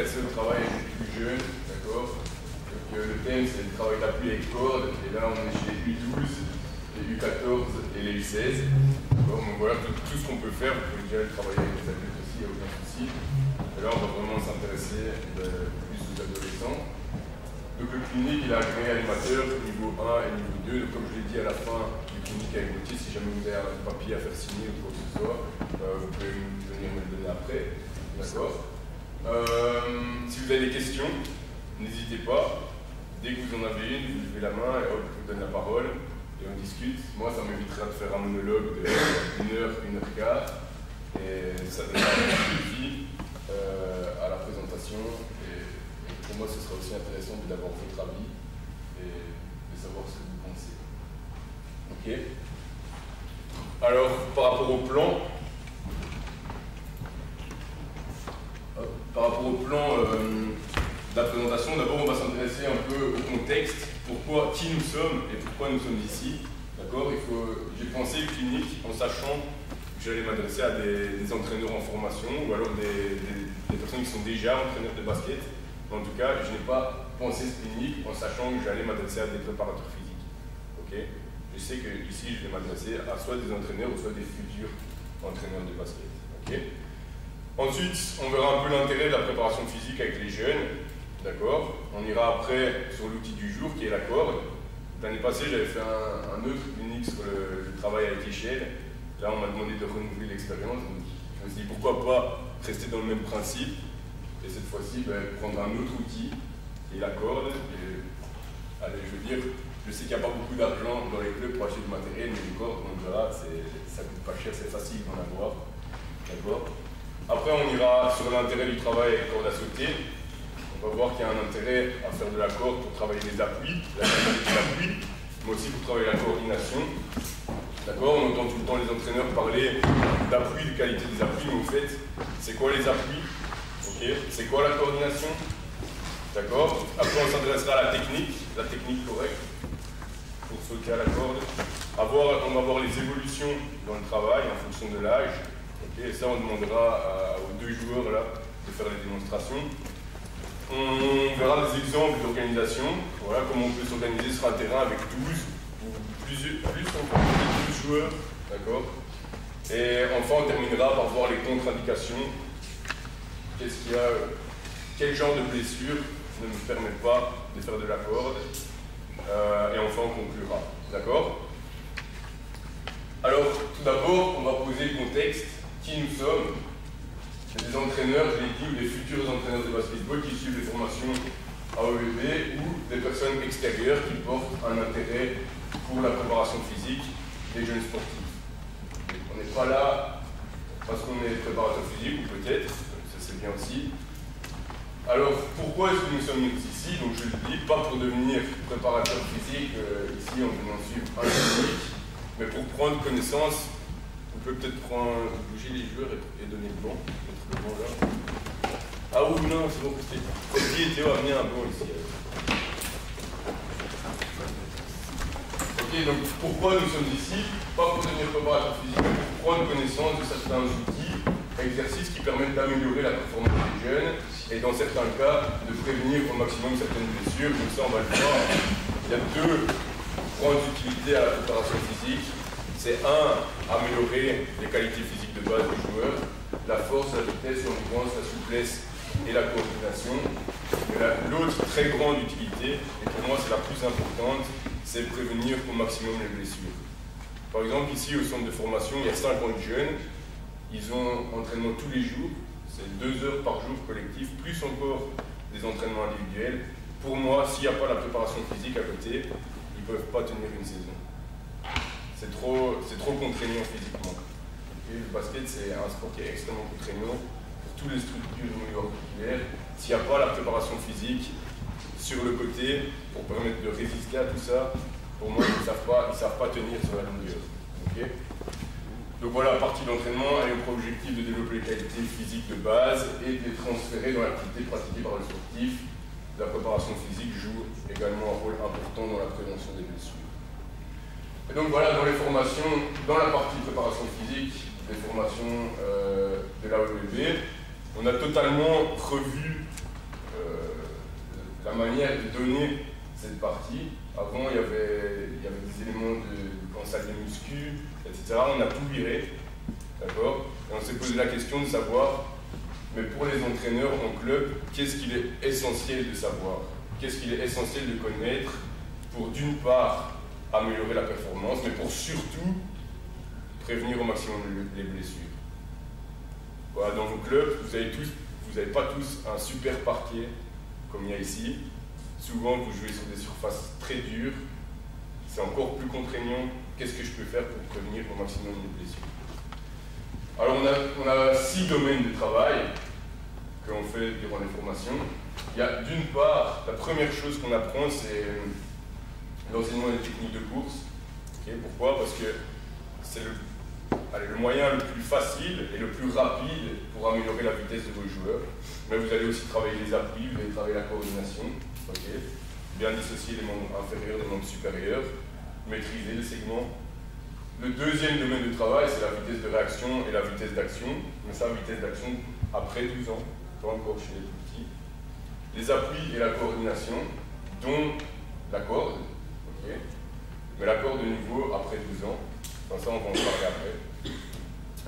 s'intéresser au travail avec les plus jeunes, d'accord. Donc le thème c'est le travail d'appui avec corde, et là on est chez les U12, les U14 et les U16. Donc voilà tout ce qu'on peut faire, vous pouvez déjà travailler avec les adultes aussi, il n'y a aucun souci. Et là on va vraiment s'intéresser plus aux adolescents. Donc le clinique il a agréé animateur niveau 1 et niveau 2, donc comme je l'ai dit à la fin du clinique avec Gauthier, si jamais vous avez un papier à faire signer ou quoi que ce soit, vous pouvez venir me le donner après, d'accord. Si vous avez des questions, n'hésitez pas, dès que vous en avez une, vous levez la main et hop, je vous donne la parole et on discute. Moi ça m'évitera de faire un monologue de 1 heure, 1h15 et ça donnera un défi à la présentation. Pour moi, ce sera aussi intéressant d'avoir votre avis et de savoir ce que vous pensez. Ok. Alors, par rapport au plan, de la présentation, d'abord on va s'intéresser un peu au contexte, pourquoi, qui nous sommes et pourquoi nous sommes ici. D'accord. J'ai pensé une clinique en sachant que j'allais m'adresser à des entraîneurs en formation ou alors des personnes qui sont déjà entraîneurs de basket. En tout cas, je n'ai pas pensé cette clinique en sachant que j'allais m'adresser à des préparateurs physiques. Okay. Je sais que ici, je vais m'adresser à soit des entraîneurs ou soit des futurs entraîneurs de basket. Okay. Ensuite, on verra un peu l'intérêt de la préparation physique avec les jeunes. D'accord. On ira après sur l'outil du jour qui est la corde. L'année passée, j'avais fait un autre clinique sur le travail avec l'échelle. Là, on m'a demandé de renouveler l'expérience. Donc, je me suis dit pourquoi pas rester dans le même principe. Et cette fois-ci, prendre un autre outil, qui est la corde. Et, allez, je veux dire, je sais qu'il n'y a pas beaucoup d'argent dans les clubs pour acheter du matériel, mais les cordes, on verra, ça coûte pas cher, c'est facile d'en avoir. D'accord. Après, on ira sur l'intérêt du travail avec corde à sauter. On va voir qu'il y a un intérêt à faire de la corde pour travailler les appuis, la qualité des appuis, mais aussi pour travailler la coordination. D'accord. On entend tout le temps les entraîneurs parler d'appui, de qualité des appuis, mais au fait, c'est quoi les appuis? Okay. C'est quoi la coordination? D'accord. Après, on s'intéressera à la technique correcte pour sauter à la corde. On va voir les évolutions dans le travail en fonction de l'âge. Okay. Et ça, on demandera aux deux joueurs là, de faire les démonstrations. On verra des exemples d'organisation. Voilà comment on peut s'organiser sur un terrain avec 12 ou plus encore 12 joueurs. D'accord. Et enfin, on terminera par voir les contre-indications. Qu'est-ce qu'il y a, quel genre de blessure ne me permet pas de faire de la corde, et enfin on conclura. D'accord. Alors, tout d'abord, on va poser le contexte, qui nous sommes. C'est des entraîneurs, je l'ai dit, ou des futurs entraîneurs de basketball qui suivent des formations AEB ou des personnes extérieures qui portent un intérêt pour la préparation physique des jeunes sportifs. On n'est pas là parce qu'on est préparateur physique, ou peut-être, c'est bien aussi. Alors, pourquoi est-ce que nous sommes ici? Donc, je le dis, pas pour devenir préparateur physique, ici, en venant suivre un clinique, mais pour prendre connaissance. On peut peut-être bouger les joueurs et donner le banc, mettre le banc là. Ah oui, non, c'est bon, Freddy et Théo a amené un banc ici. Ok, donc pourquoi nous sommes ici? Pas pour devenir préparateur physique, mais pour prendre connaissance de certains outils, exercices qui permettent d'améliorer la performance des jeunes et dans certains cas de prévenir au maximum certaines blessures. Donc ça on va le voir. Il y a deux grandes utilités à la préparation physique. C'est améliorer les qualités physiques de base du joueur, la force, la vitesse, l'endurance, la souplesse et la coordination. L'autre très grande utilité, et pour moi c'est la plus importante, c'est prévenir au maximum les blessures. Par exemple ici au centre de formation, il y a 50 jeunes. Ils ont entraînement tous les jours, c'est 2 heures par jour collectif, plus encore des entraînements individuels. Pour moi, s'il n'y a pas la préparation physique à côté, ils ne peuvent pas tenir une saison. C'est trop contraignant physiquement. Et le basket, c'est un sport qui est extrêmement contraignant pour toutes les structures musculo-articulaires. S'il n'y a pas la préparation physique sur le côté pour permettre de résister à tout ça, pour moi, ils ne savent pas tenir sur la longueur. Okay. Donc voilà, la partie d'entraînement a pour objectif de développer les qualités physiques de base et de les transférer dans l'activité pratiquée par le sportif. La préparation physique joue également un rôle important dans la prévention des blessures. Et donc voilà, dans les formations, dans la partie préparation physique, des formations de l'AEB, on a totalement revu la manière de donner cette partie. Avant, il y avait des éléments de salle de muscu, etc. On a tout viré, d'accord? Et on s'est posé la question de savoir, mais pour les entraîneurs en club, qu'est-ce qu'il est essentiel de savoir? Qu'est-ce qu'il est essentiel de connaître pour, d'une part, améliorer la performance, mais pour surtout prévenir au maximum les blessures. Voilà, dans vos clubs, vous n'avez pas tous un super parquet comme il y a ici. Souvent, vous jouez sur des surfaces très dures. C'est encore plus contraignant. Qu'est-ce que je peux faire pour prévenir au maximum les blessures? Alors, on a 6 domaines de travail qu'on fait durant les formations. Il y a d'une part, la première chose qu'on apprend, c'est l'enseignement des techniques de course. Okay, pourquoi? Parce que c'est le moyen le plus facile et le plus rapide pour améliorer la vitesse de vos joueurs. Mais vous allez aussi travailler les appuis, vous allez travailler la coordination. Okay. Bien dissocier les membres inférieurs des membres supérieurs, maîtriser le segment. Le deuxième domaine de travail, c'est la vitesse de réaction et la vitesse d'action. Mais ça, vitesse d'action après 12 ans, pas encore chez les plus petits. Les appuis et la coordination, dont la corde. Okay. Mais la corde de niveau après 12 ans. Enfin, ça, on va en parler après.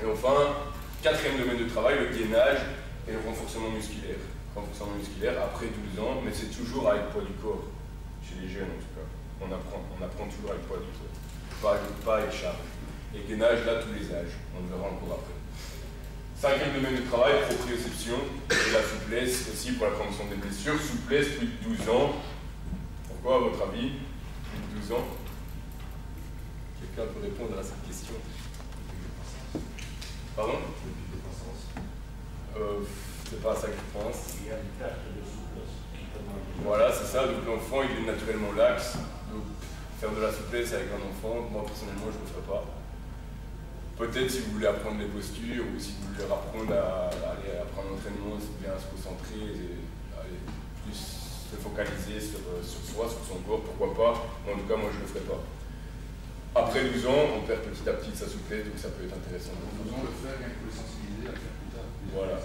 Et enfin, quatrième domaine de travail, le gainage et le renforcement musculaire. Renforcement musculaire après 12 ans, mais c'est toujours avec poids du corps. Chez les jeunes, en tout cas. On apprend toujours avec poids du corps. Pas avec charge. Et gainage, là, tous les âges. On le verra encore après. Cinquième domaine de travail, proprioception et la souplesse aussi pour la prévention des blessures. Souplesse, plus de 12 ans. Pourquoi, à votre avis, plus de 12 ans? Quelqu'un peut répondre à cette question? Pardon? C'est pas à ça que je pense. Il y a une perte de souplesse. Voilà, c'est ça. Donc l'enfant, il est naturellement laxe. Donc faire de la souplesse avec un enfant, moi personnellement, je ne le ferai pas. Peut-être si vous voulez apprendre les postures ou si vous voulez apprendre à apprendre l'entraînement, c'est bien à se concentrer et plus se focaliser sur soi, sur son corps, pourquoi pas. Mais en tout cas, moi, je ne le ferai pas. Après 12 ans, on perd petit à petit sa souplesse, donc ça peut être intéressant. 12 ans, le faire, rien que pour les sensibiliser à le faire plus tard. Voilà.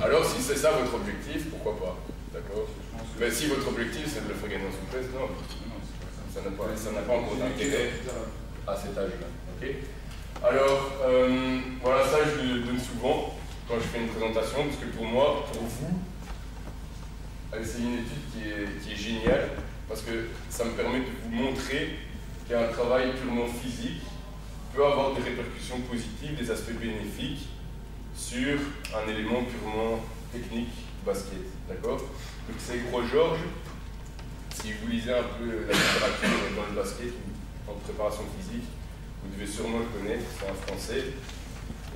Alors, si c'est ça votre objectif, pourquoi pas? D'accord? Mais si votre objectif, c'est de le faire gagner en souplesse, non. Ça n'a pas encore d'intérêt à cet âge-là. Okay. Alors, voilà, ça, je le donne souvent quand je fais une présentation, parce que pour moi, pour vous, c'est une étude qui est géniale, parce que ça me permet de vous montrer qu'un travail purement physique peut avoir des répercussions positives, des aspects bénéfiques sur un élément purement technique du basket. D'accord? Donc c'est Gros-Georges. Si vous lisez un peu la littérature dans le basket ou en préparation physique, vous devez sûrement le connaître, c'est un Français.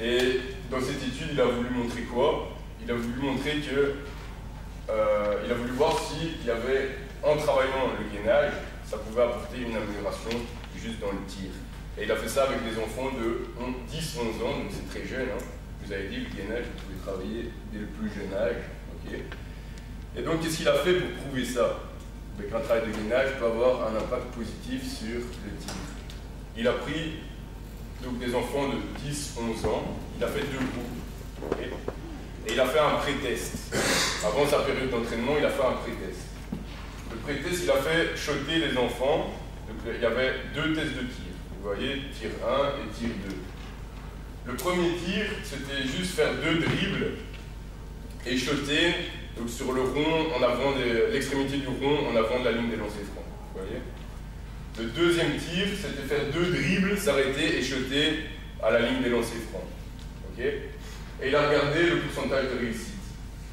Et dans cette étude, il a voulu montrer quoi? Il a voulu montrer que il a voulu voir s'il y avait, en travaillant le gainage, ça pouvait apporter une amélioration juste dans le tir. Et il a fait ça avec des enfants de 10-11 ans, donc c'est très jeune. Hein. Vous avez dit, le gainage, vous pouvez travailler dès le plus jeune âge. Okay. Et donc, qu'est-ce qu'il a fait pour prouver ça? Qu'un travail de gainage peut avoir un impact positif sur le tir. Il a pris donc, des enfants de 10-11 ans, il a fait 2 groupes. Okay. Et il a fait un pré-test. Avant sa période d'entraînement, il a fait un pré-test. Le pré-test, il a fait shotter les enfants. Donc, il y avait 2 tests de tir. Vous voyez, tir 1 et tir 2. Le premier tir, c'était juste faire 2 dribbles et shotter donc, sur le rond, en avant l'extrémité du rond, en avant de la ligne des lancers francs. Vous voyez. Le deuxième tir, c'était faire 2 dribbles, s'arrêter et shotter à la ligne des lancers francs. Okay. Et il a regardé le pourcentage de réussite.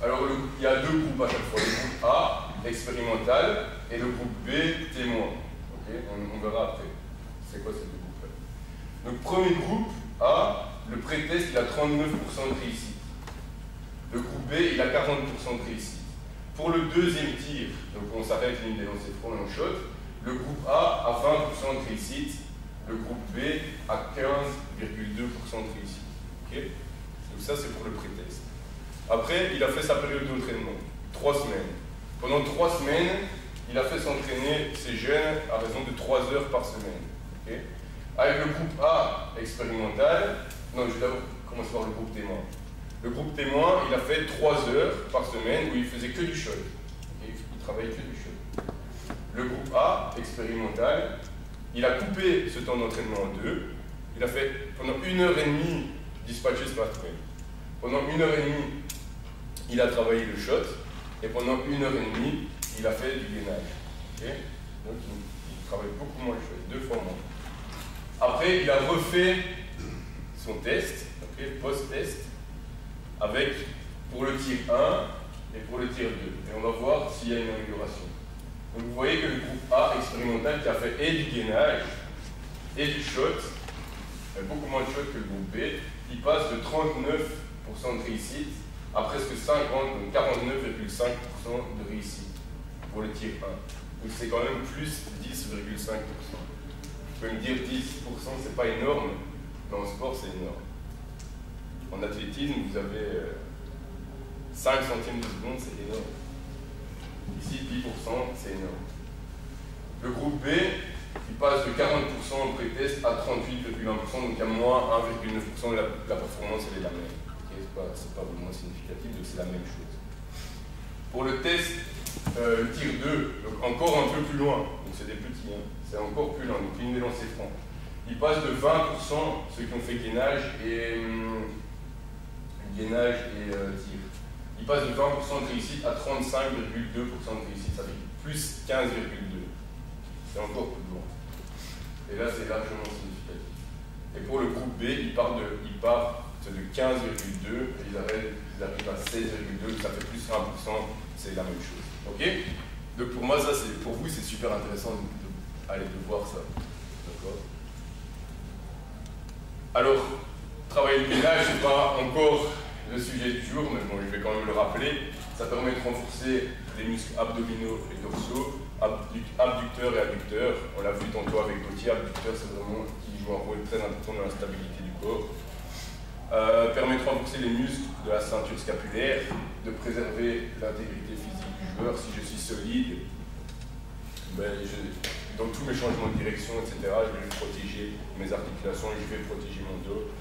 Alors, il y a 2 groupes à chaque fois. Le groupe A, expérimental, et le groupe B, témoin. Okay. On verra après. C'est quoi ces 2 groupes-là? Donc, premier groupe A, le pré-test, il a 39% de réussite. Le groupe B, il a 40% de réussite. Pour le deuxième tir, donc on s'arrête ligne des lancers francs et on shot, le groupe A a 20% de réussite, le groupe B a 15,2% de réussite. Okay. Donc ça, c'est pour le pré-test. Après, il a fait sa période d'entraînement, 3 semaines. Pendant 3 semaines, il a fait s'entraîner ses jeunes à raison de 3 heures par semaine. Okay. Avec le groupe A expérimental, non, je vais d'abord commencer par le groupe témoin. Le groupe témoin, il a fait 3 heures par semaine où il faisait que du shot. Il travaillait que du shot. Le groupe A, expérimental, il a coupé ce temps d'entraînement en 2. Il a fait pendant 1h30 dispatcher ce pathway. Pendant 1h30, il a travaillé le shot. Et pendant 1h30, il a fait du gainage. Okay? Donc il travaille beaucoup moins le shot, 2 fois moins. Après, il a refait son test, okay, post-test, avec pour le tir 1 et pour le tir 2. Et on va voir s'il y a une amélioration. Donc vous voyez que le groupe A expérimental qui a fait et du gainage et du shot, beaucoup moins de shot que le groupe B, il passe de 39% de réussite à presque 50, donc 49,5% de réussite pour le tir 1. Donc c'est quand même plus 10,5%. Vous pouvez me dire 10%, c'est pas énorme, mais en sport c'est énorme. En athlétisme, vous avez 5 centièmes de seconde, c'est énorme. Ici, 10%, c'est énorme. Le groupe B, il passe de 40% en pré-test à 38,1%, donc il y a moins 1,9% de la performance, elle est la même. Okay, c'est pas vraiment significatif, donc c'est la même chose. Pour le test, le tir 2, donc encore un peu plus loin, donc c'est des petits, hein, c'est encore plus loin, donc ligne des lancers francs. Il passe de 20%, ceux qui ont fait gainage et tir. Il passe de 20% de réussite à 35,2% de réussite, ça fait plus 15,2. C'est encore plus loin. Et là, c'est largement significatif. Et pour le groupe B, il part de 15,2 et ils arrivent à 16,2, ça fait plus 1%, c'est la même chose. Ok? Donc pour moi, ça, pour vous, c'est super intéressant de voir ça. D'accord? Alors, travailler le gainage, c'est pas encore le sujet du jour, mais bon, je vais quand même le rappeler. Ça permet de renforcer les muscles abdominaux et dorsaux, abducteurs et adducteurs. On l'a vu tantôt avec Gauthier, abducteur, c'est vraiment qui joue un rôle très important dans la stabilité du corps. Permet de renforcer les muscles de la ceinture scapulaire, de préserver l'intégrité physique du joueur. Si je suis solide, dans tous mes changements de direction, etc., je vais protéger mes articulations et je vais protéger mon dos.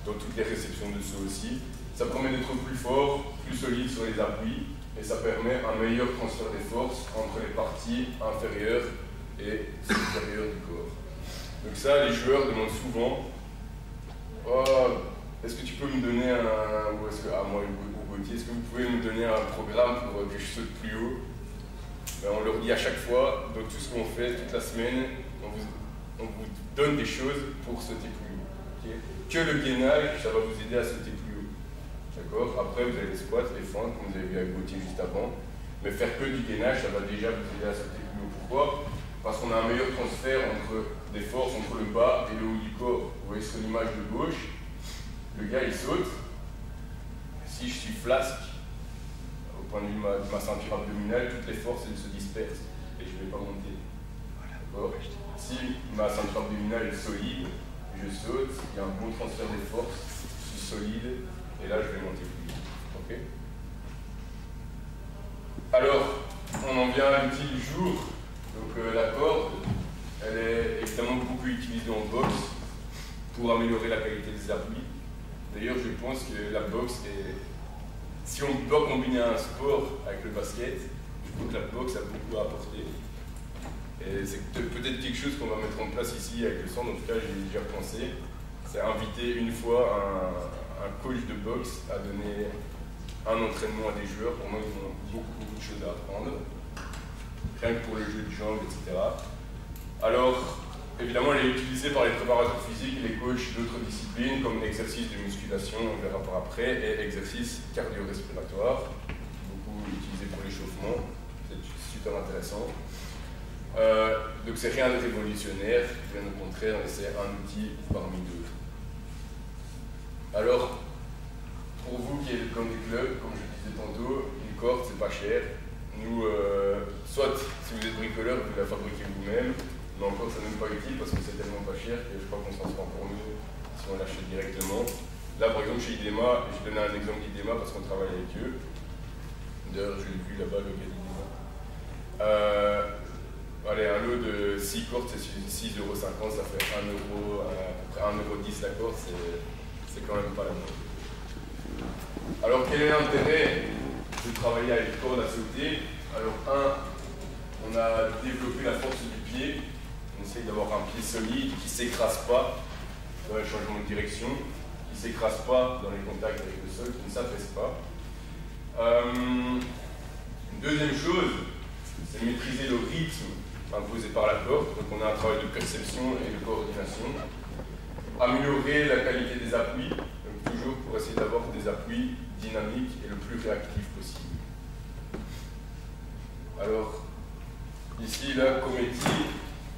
Dans toutes les réceptions de saut aussi. Ça permet d'être plus fort, plus solide sur les appuis, et ça permet un meilleur transfert des forces entre les parties inférieures et supérieures du corps. Donc ça, les joueurs demandent souvent oh, est-ce que tu peux me donner ou est-ce que, moi ou Gauthier, est-ce que vous pouvez me donner un programme pour que je saute plus haut? On leur dit à chaque fois, dans tout ce qu'on fait, toute la semaine, on vous donne des choses pour sauter plus haut. Okay? Que le gainage, ça va vous aider à sauter plus haut. D'accord? Après, vous avez les squats, les fentes, comme vous avez vu avec Gauthier juste avant. Mais faire que du gainage, ça va déjà vous aider à sauter plus haut. Pourquoi? Parce qu'on a un meilleur transfert des forces entre le bas et le haut du corps. Vous voyez sur l'image de gauche, le gars il saute. Si je suis flasque, au point de vue de ma ceinture abdominale, toutes les forces elles se dispersent et je ne vais pas monter. D'accord? Si ma ceinture abdominale est solide, je saute, il y a un bon transfert des forces, je suis solide, et là je vais monter plus vite. Okay? Alors, on en vient à l'outil du jour. Donc la corde, elle est évidemment beaucoup utilisée en boxe pour améliorer la qualité des appuis. D'ailleurs, je pense que la boxe est... Si on doit combiner un sport avec le basket, je trouve que la boxe a beaucoup à apporter. Et c'est peut-être quelque chose qu'on va mettre en place ici avec le centre, en tout cas j'ai déjà pensé. C'est inviter une fois un coach de boxe à donner un entraînement à des joueurs. Pour moi, ils ont beaucoup de choses à apprendre. Rien que pour le jeu de jambes, etc. Alors, évidemment, elle est utilisée par les préparateurs physiques et les coachs d'autres disciplines, comme exercice de musculation, on verra par après, et exercice cardio-respiratoire, beaucoup utilisé pour l'échauffement, c'est super intéressant. Donc c'est rien de révolutionnaire, bien au contraire, mais c'est un outil parmi d'autres. Alors, pour vous qui êtes comme des clubs, comme je disais tantôt, une corde c'est pas cher. Nous, soit si vous êtes bricoleur, vous la fabriquez vous-même, mais encore ça n'est pas utile parce que c'est tellement pas cher que je crois qu'on s'en sort pour nous si on l'achète directement. Là par exemple chez IDEMA, je donnais un exemple d'IDEMA parce qu'on travaille avec eux. D'ailleurs je l'ai vu là-bas, le gars d'IDEMA. Allez, un lot de 6 cordes, c'est 6,50 €, ça fait 1 €, à peu près 1,10 € la corde, c'est quand même pas la même. Alors quel est l'intérêt de travailler avec corde à sauter? Alors on a développé la force du pied. On essaye d'avoir un pied solide qui ne s'écrase pas dans les changements de direction, qui ne s'écrase pas dans les contacts avec le sol, qui ne s'affaisse pas. Deuxième chose, c'est maîtriser le rythme imposé par la corde. Donc on a un travail de perception et de coordination. Améliorer la qualité des appuis, donc toujours pour essayer d'avoir des appuis dynamiques et le plus réactifs possible. Alors, ici, là, Cometti,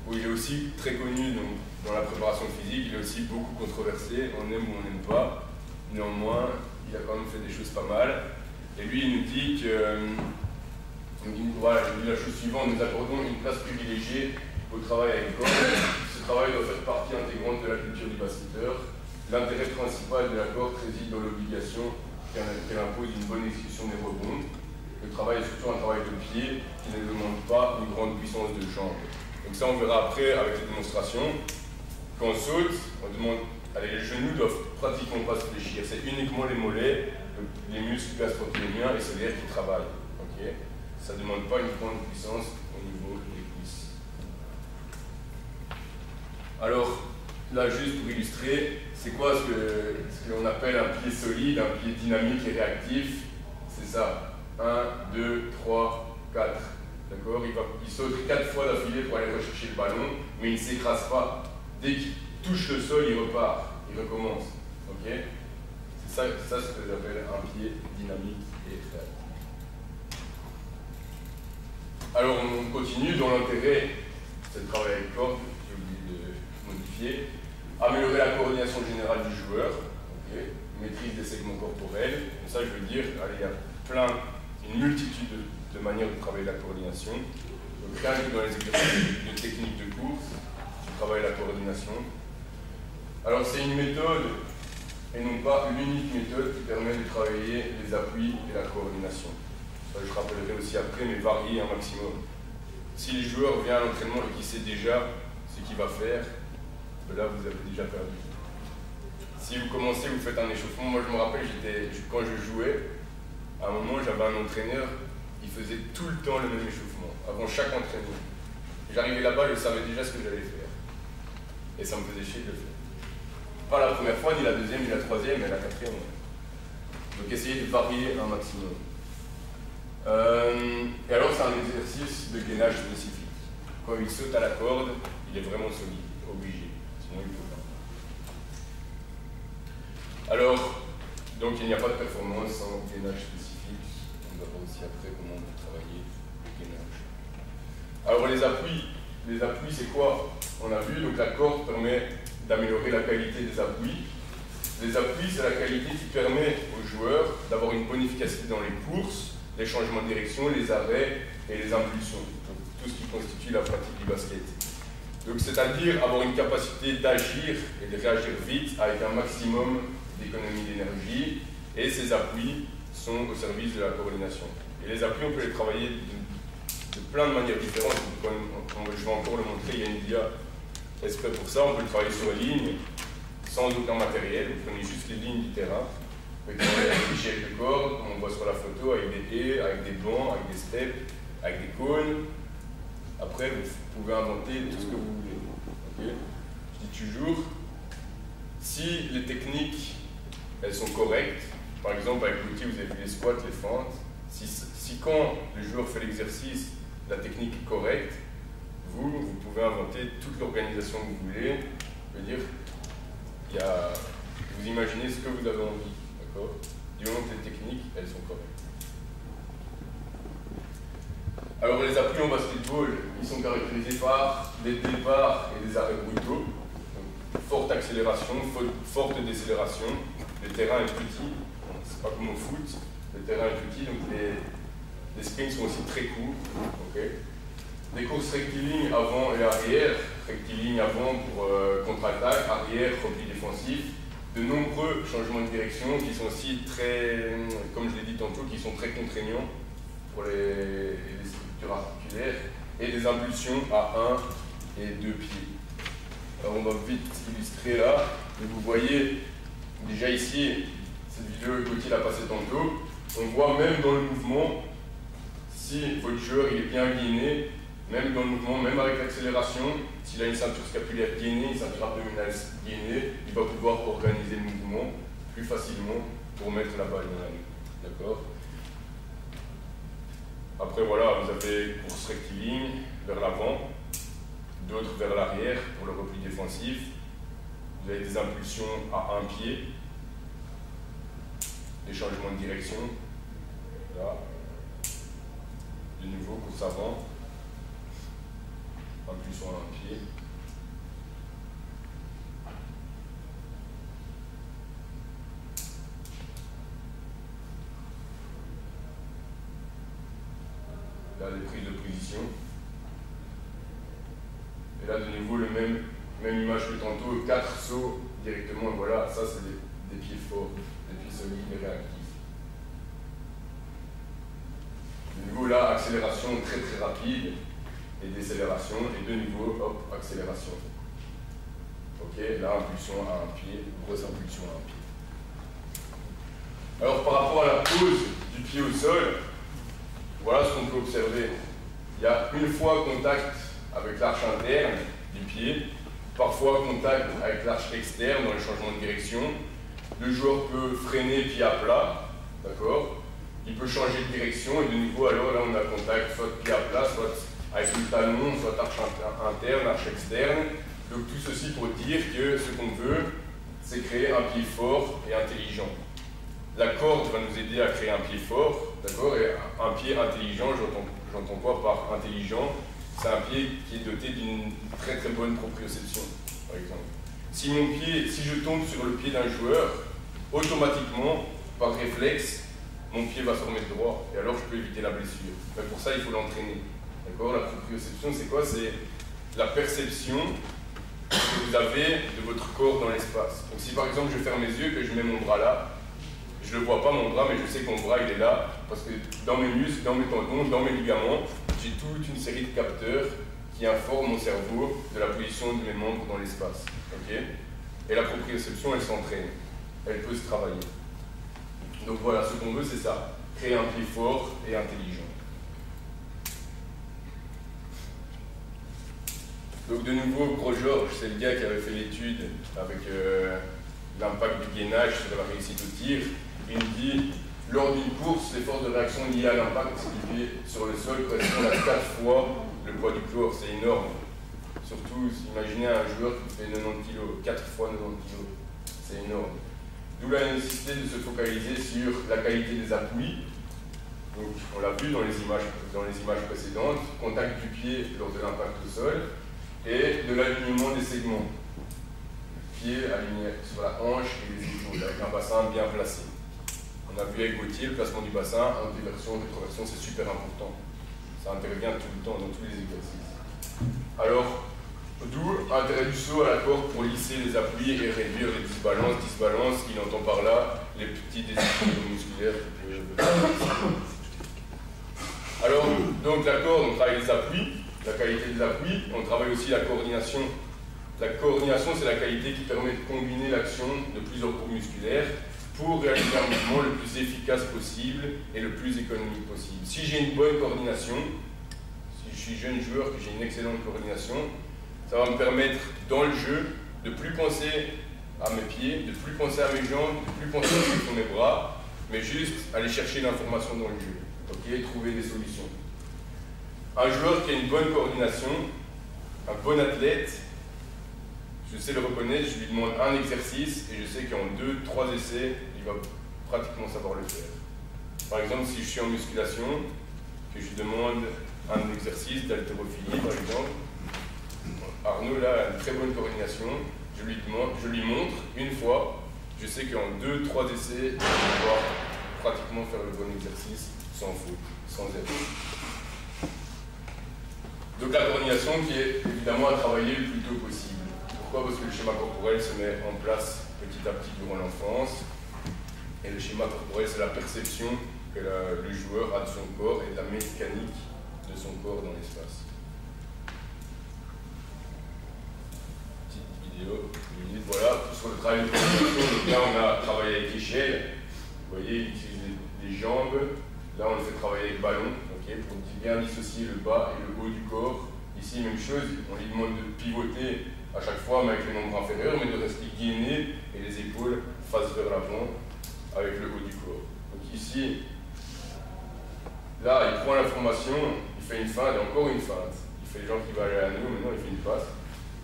où il est aussi très connu donc, dans la préparation physique, il est aussi beaucoup controversé, on aime ou on n'aime pas. Néanmoins, il a quand même fait des choses pas mal. Et lui, il nous dit que, voilà, il dit la chose suivante, nous accordons une place privilégiée au travail avec corde. Ce travail doit faire partie intégrante de la culture du basketteur. L'intérêt principal de la corde réside dans l'obligation qu'elle impose une bonne exécution des rebonds. Le travail est surtout un travail de pied qui ne demande pas une grande puissance de jambe. Donc ça, on verra après avec les démonstrations. Quand on saute, on demande, allez, les genoux doivent pratiquement pas se fléchir. C'est uniquement les mollets, les muscles gastro-péniens et c'est l'air qui travaille. Okay, ça ne demande pas une grande puissance au niveau des cuisses. Alors, là, juste pour illustrer, c'est quoi ce que l'on appelle un pied solide, un pied dynamique et réactif? C'est ça. 1, 2, 3, 4. D'accord? Il saute 4 fois d'affilée pour aller rechercher le ballon, mais il ne s'écrase pas. Dès qu'il touche le sol, il repart, il recommence. Ok? C'est ça ce que j'appelle un pied dynamique et réactif. Alors on continue, dans l'intérêt, c'est de travailler avec corde, j'ai oublié de modifier. Améliorer la coordination générale du joueur, okay. Maîtrise des segments corporels. Et ça, je veux dire, allez, il y a une multitude de manières de travailler la coordination. Donc, rien que dans les exercices de technique de course, tu travailles la coordination. Alors, c'est une méthode, et non pas l'unique méthode qui permet de travailler les appuis et la coordination. Ça, je rappellerai aussi après, mais varier un maximum. Si le joueur vient à l'entraînement et qu'il sait déjà ce qu'il va faire, là, vous avez déjà perdu. Si vous commencez, vous faites un échauffement. Moi, je me rappelle, quand je jouais, à un moment, j'avais un entraîneur, il faisait tout le temps le même échauffement, avant chaque entraînement. J'arrivais là-bas, je savais déjà ce que j'allais faire. Et ça me faisait chier de le faire. Pas la première fois, ni la deuxième, ni la troisième, mais la quatrième. Donc, essayez de varier un maximum. Et alors, c'est un exercice de gainage spécifique. Quand il saute à la corde, il est vraiment solide, obligé. Sinon, il ne peut pas. Alors, donc il n'y a pas de performance sans gainage spécifique. On va voir aussi après comment on peut travailler le gainage. Alors les appuis c'est quoi? On a vu, donc la corde permet d'améliorer la qualité des appuis. Les appuis, c'est la qualité qui permet aux joueurs d'avoir une bonne efficacité dans les courses, les changements de direction, les arrêts et les impulsions. Donc, tout ce qui constitue la pratique du basket. Donc c'est-à-dire avoir une capacité d'agir et de réagir vite avec un maximum d'économie d'énergie, et ces appuis sont au service de la coordination. Et les appuis, on peut les travailler de plein de manières différentes. Comme je vais encore le montrer, il y a une dia exprès pour ça. On peut le travailler sur ligne, sans aucun matériel. Vous prenez juste les lignes du terrain. Vous pouvez travailler avec des échelles de corde, comme on voit sur la photo, avec des haies, avec des bancs, avec des steps, avec des cônes. Après, vous pouvez inventer tout ce que vous voulez. Okay? Je dis toujours, si les techniques elles sont correctes, par exemple avec l'outil vous avez vu les squats, les fentes, si quand le joueur fait l'exercice, la technique est correcte, vous pouvez inventer toute l'organisation que vous voulez. Je veux dire, vous imaginez ce que vous avez envie, d'accord? Du moment que les techniques, elles sont correctes. Alors les appuis en basketball, ils sont caractérisés par des départs et des arrêts brutaux. Donc, forte accélération, forte décélération. Le terrain est petit, c'est pas comme au foot, le terrain est petit, donc les sprints sont aussi très courts. Okay. Des courses rectilignes avant et arrière, rectiligne avant pour contre-attaque, arrière, repli défensif. De nombreux changements de direction qui sont aussi très, comme je l'ai dit tantôt, qui sont très contraignants pour les structures articulaires, et des impulsions à 1 et 2 pieds. Alors on va vite illustrer là, et vous voyez déjà ici, cette vidéo que Gauthier l'a passée tantôt, on voit même dans le mouvement, si votre joueur il est bien gainé, même dans le mouvement, même avec l'accélération, s'il a une ceinture scapulaire gainée, une ceinture abdominale gainée, il va pouvoir organiser le mouvement plus facilement pour mettre la balle dans la nuque. D'accord? Après voilà, vous avez course rectiligne vers l'avant, d'autres vers l'arrière pour le repli défensif. Vous avez des impulsions à un pied, des changements de direction. Là. De nouveau, course avant, impulsion à un pied. Là, les prises de position. Et là, de nouveau, le même image que tantôt, 4 sauts directement. Voilà, ça, c'est des pieds forts, des pieds solides et réactifs. De nouveau, là, accélération très très rapide et décélération. Et de nouveau, hop, accélération. Ok, là, impulsion à un pied, grosse impulsion à un pied. Alors, par rapport à la pose du pied au sol, voilà ce qu'on peut observer. Il y a une fois contact avec l'arche interne du pied, parfois contact avec l'arche externe dans le changement de direction. Le joueur peut freiner pied à plat, d'accord? Il peut changer de direction et de nouveau, alors là on a contact soit pied à plat, soit avec le talon, soit arche interne, arche externe. Donc tout ceci pour dire que ce qu'on veut, c'est créer un pied fort et intelligent. La corde va nous aider à créer un pied fort, d'accord, et un pied intelligent, j'entends quoi par intelligent? C'est un pied qui est doté d'une très très bonne proprioception, par exemple. Si je tombe sur le pied d'un joueur, automatiquement, par réflexe, mon pied va se remettre droit, et alors je peux éviter la blessure. Mais pour ça, il faut l'entraîner, d'accord? La proprioception, c'est quoi? C'est la perception que vous avez de votre corps dans l'espace. Donc si par exemple je ferme mes yeux, que je mets mon bras là, je ne le vois pas mon bras, mais je sais que mon bras il est là, parce que dans mes muscles, dans mes tendons, dans mes ligaments, j'ai toute une série de capteurs qui informent mon cerveau de la position de mes membres dans l'espace. Okay? Et la proprioception, elle s'entraîne, elle peut se travailler. Donc voilà, ce qu'on veut, c'est ça, créer un pied fort et intelligent. Donc de nouveau, Gros Georges, c'est le gars qui avait fait l'étude avec l'impact du gainage sur la réussite au tir. Il me dit, lors d'une course, les forces de réaction liées à l'impact du pied sur le sol correspondent à 4 fois le poids du corps. C'est énorme. Surtout, imaginez un joueur qui fait 90 kg, 4 fois 90 kg. C'est énorme. D'où la nécessité de se focaliser sur la qualité des appuis. Donc, on l'a vu dans les images précédentes, contact du pied lors de l'impact au sol et de l'alignement des segments. Pied aligné sur la hanche et les épaules, avec un bassin bien placé. On a vu avec Gauthier, le placement du bassin, introversion, rétroversion, c'est super important. Ça intervient tout le temps dans tous les exercices. Alors, d'où l'intérêt du saut à la corde pour lisser les appuis et réduire les disbalances. Disbalance, il entend par là les petits déséquilibres musculaires. Alors, donc la corde, on travaille les appuis, la qualité des appuis, on travaille aussi la coordination. La coordination, c'est la qualité qui permet de combiner l'action de plusieurs groupes musculaires pour réaliser un mouvement le plus efficace possible et le plus économique possible. Si j'ai une bonne coordination, si je suis jeune joueur, que j'ai une excellente coordination, ça va me permettre dans le jeu de plus penser à mes pieds, de plus penser à mes jambes, de plus penser à mes bras, mais juste aller chercher l'information dans le jeu, okay, trouver des solutions. Un joueur qui a une bonne coordination, un bon athlète, je sais le reconnaître, je lui demande un exercice et je sais qu'en 2-3 essais, il va pratiquement savoir le faire. Par exemple, si je suis en musculation, que je demande un exercice d'haltérophilie, par exemple, Arnaud là a une très bonne coordination, je lui montre une fois, je sais qu'en 2-3 essais, il va pouvoir pratiquement faire le bon exercice sans faute, sans erreur. Donc la coordination qui est évidemment à travailler le plus tôt possible. Pourquoi? Parce que le schéma corporel se met en place petit à petit durant l'enfance. Et le schéma corporel, c'est la perception que le joueur a de son corps et de la mécanique de son corps dans l'espace. Petite vidéo, 1 minute, voilà, sur le travail de coordination. Donc là, on a travaillé avec l'échelle. Vous voyez, il utilise les jambes. Là, on le fait travailler avec ballon, okay, pour bien dissocier le bas et le haut du corps. Ici, même chose, on lui demande de pivoter à chaque fois, mais avec les membres inférieurs, mais de rester gainé et les épaules face vers l'avant avec le haut du corps. Donc ici, là, il prend l'information, il fait une feinte et encore une feinte. Il fait genre qu'il va aller à nous, maintenant il fait une passe.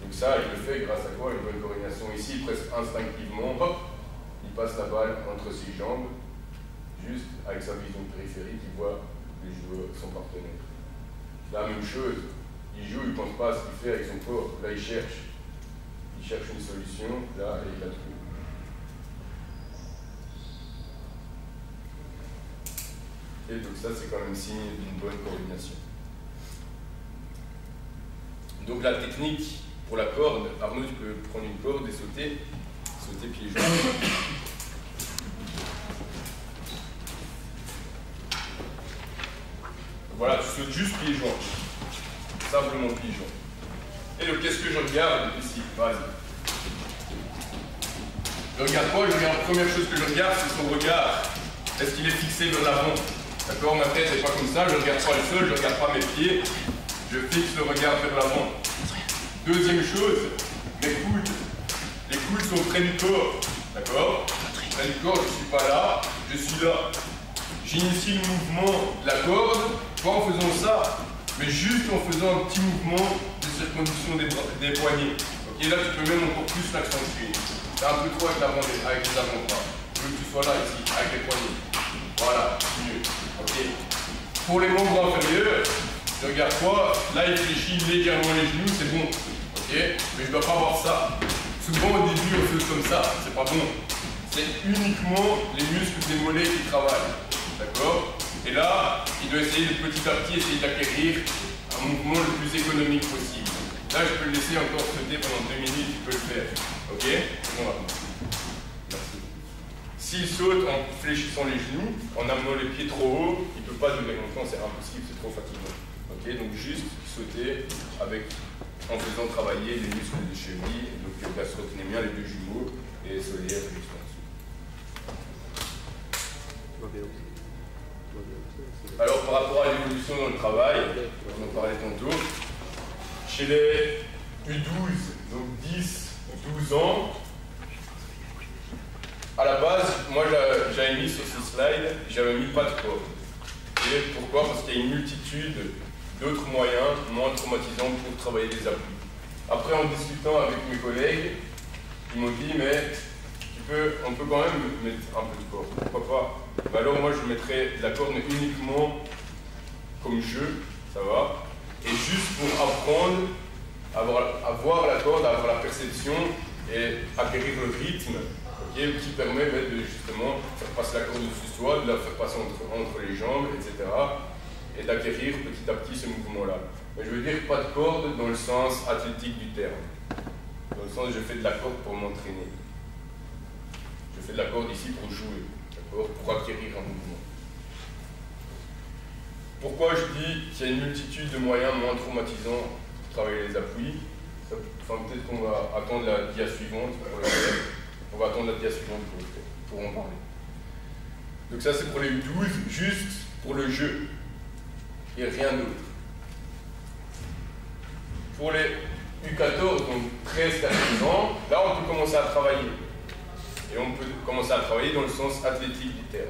Donc ça, il le fait grâce à quoi? Une bonne coordination ici, presque instinctivement, hop, il passe la balle entre ses jambes, juste avec sa vision périphérique, il voit les joueurs, son partenaire. La même chose, il joue, il ne pense pas à ce qu'il fait avec son corps. Là, il cherche une solution, là, et il la trouve. Et donc ça, c'est quand même signe d'une bonne coordination. Donc la technique pour la corde, Arnaud, tu peux prendre une corde et sauter pieds-joints. Voilà, tu sautes juste pieds-joints. Simplement pieds-joints. Et donc, qu'est-ce que je regarde ici? Vas-y. Je regarde quoi? La première chose que je regarde, c'est son regard. Est-ce qu'il est fixé vers l'avant? D'accord? Ma tête n'est pas comme ça, je ne regarde pas le sol, je ne regarde pas mes pieds. Je fixe le regard vers l'avant. Deuxième chose, mes coudes. Les coudes sont près du corps. D'accord? Près du corps, je ne suis pas là, je suis là. J'initie le mouvement de la corde, pas en faisant ça, mais juste en faisant un petit mouvement de circonduction des poignets. Ok, là tu peux même encore plus l'accentuer. C'est un peu trop avec les avant-bras. Je veux que tu sois là ici, avec les poignets. Voilà, mieux. Ok. Pour les membres inférieurs, je regarde quoi? Là il fléchit légèrement les genoux, c'est bon. Ok, mais je ne dois pas avoir ça. Souvent au début on fait comme ça, c'est pas bon. C'est uniquement les muscles des mollets qui travaillent. D'accord? Et là, il doit essayer de petit à petit essayer d'acquérir un mouvement le plus économique possible. Là, je peux le laisser encore sauter pendant 2 minutes, il peut le faire. Ok? Bon, merci. S'il saute en fléchissant les genoux, en amenant les pieds trop haut, il ne peut pas durer longtemps, c'est impossible, c'est trop fatigant. Ok? Donc juste sauter en faisant travailler les muscles des chevilles, donc gastrocnémien, les deux jumeaux, et solaire juste en dessous. Alors par rapport à l'évolution dans le travail, on en parlait tantôt, chez les U12, donc 10 ou 12 ans, à la base, moi j'avais mis sur ce slide, j'avais mis pas de corde. Et pourquoi? Parce qu'il y a une multitude d'autres moyens moins traumatisants pour travailler les appuis. Après, en discutant avec mes collègues, ils m'ont dit, mais on peut quand même mettre un peu de corde, pourquoi pas? Mais alors moi je mettrais de la corde uniquement comme jeu, ça va, et juste pour apprendre à voir la corde, à avoir la perception et acquérir le rythme, okay, qui permet de justement faire passer la corde au-dessus de soi, de la faire passer entre les jambes, etc. et d'acquérir petit à petit ce mouvement-là. Mais je veux dire pas de corde dans le sens athlétique du terme, dans le sens je fais de la corde pour m'entraîner. Je fais de la corde ici pour jouer, pour acquérir un mouvement. Pourquoi je dis qu'il y a une multitude de moyens moins traumatisants pour travailler les appuis? Enfin, peut-être qu'on va attendre la dia suivante pour le faire. On va attendre la dia suivante pour en parler. Donc ça c'est pour les U12, juste pour le jeu. Et rien d'autre. Pour les U14, donc 13-14 ans, là on peut commencer à travailler. Et on peut commencer à travailler dans le sens athlétique du terme.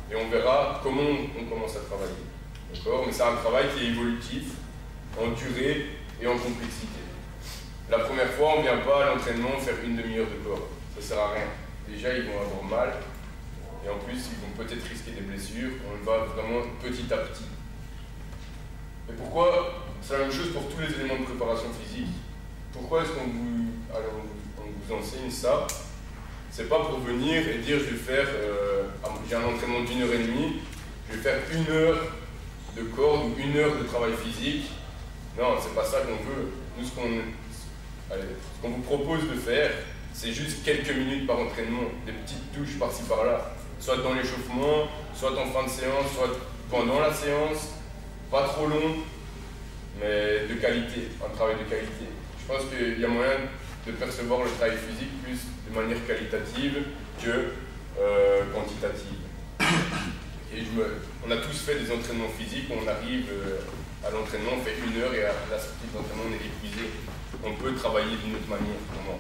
Et on verra comment on commence à travailler. D'accord? Mais c'est un travail qui est évolutif, en durée et en complexité. La première fois, on ne vient pas à l'entraînement faire une demi-heure de corde. Ça ne sert à rien. Déjà, ils vont avoir mal. Et en plus, ils vont peut-être risquer des blessures. On va vraiment petit à petit. Et pourquoi? C'est la même chose pour tous les éléments de préparation physique. Pourquoi est-ce qu'on vous enseigne ça? C'est pas pour venir et dire je vais faire, j'ai un entraînement d'1h30, je vais faire 1 heure de corde ou 1 heure de travail physique. Non, c'est pas ça qu'on veut. Nous, ce qu'on vous propose de faire, c'est juste quelques minutes par entraînement, des petites touches par-ci par-là, soit dans l'échauffement, soit en fin de séance, soit pendant la séance, pas trop long, mais de qualité, un travail de qualité. Je pense qu'il y a moyen de percevoir le travail physique plus de manière qualitative que quantitative. Et on a tous fait des entraînements physiques, on arrive à l'entraînement, on fait 1 heure et à la sortie de l'entraînement, on est épuisé. On peut travailler d'une autre manière, vraiment.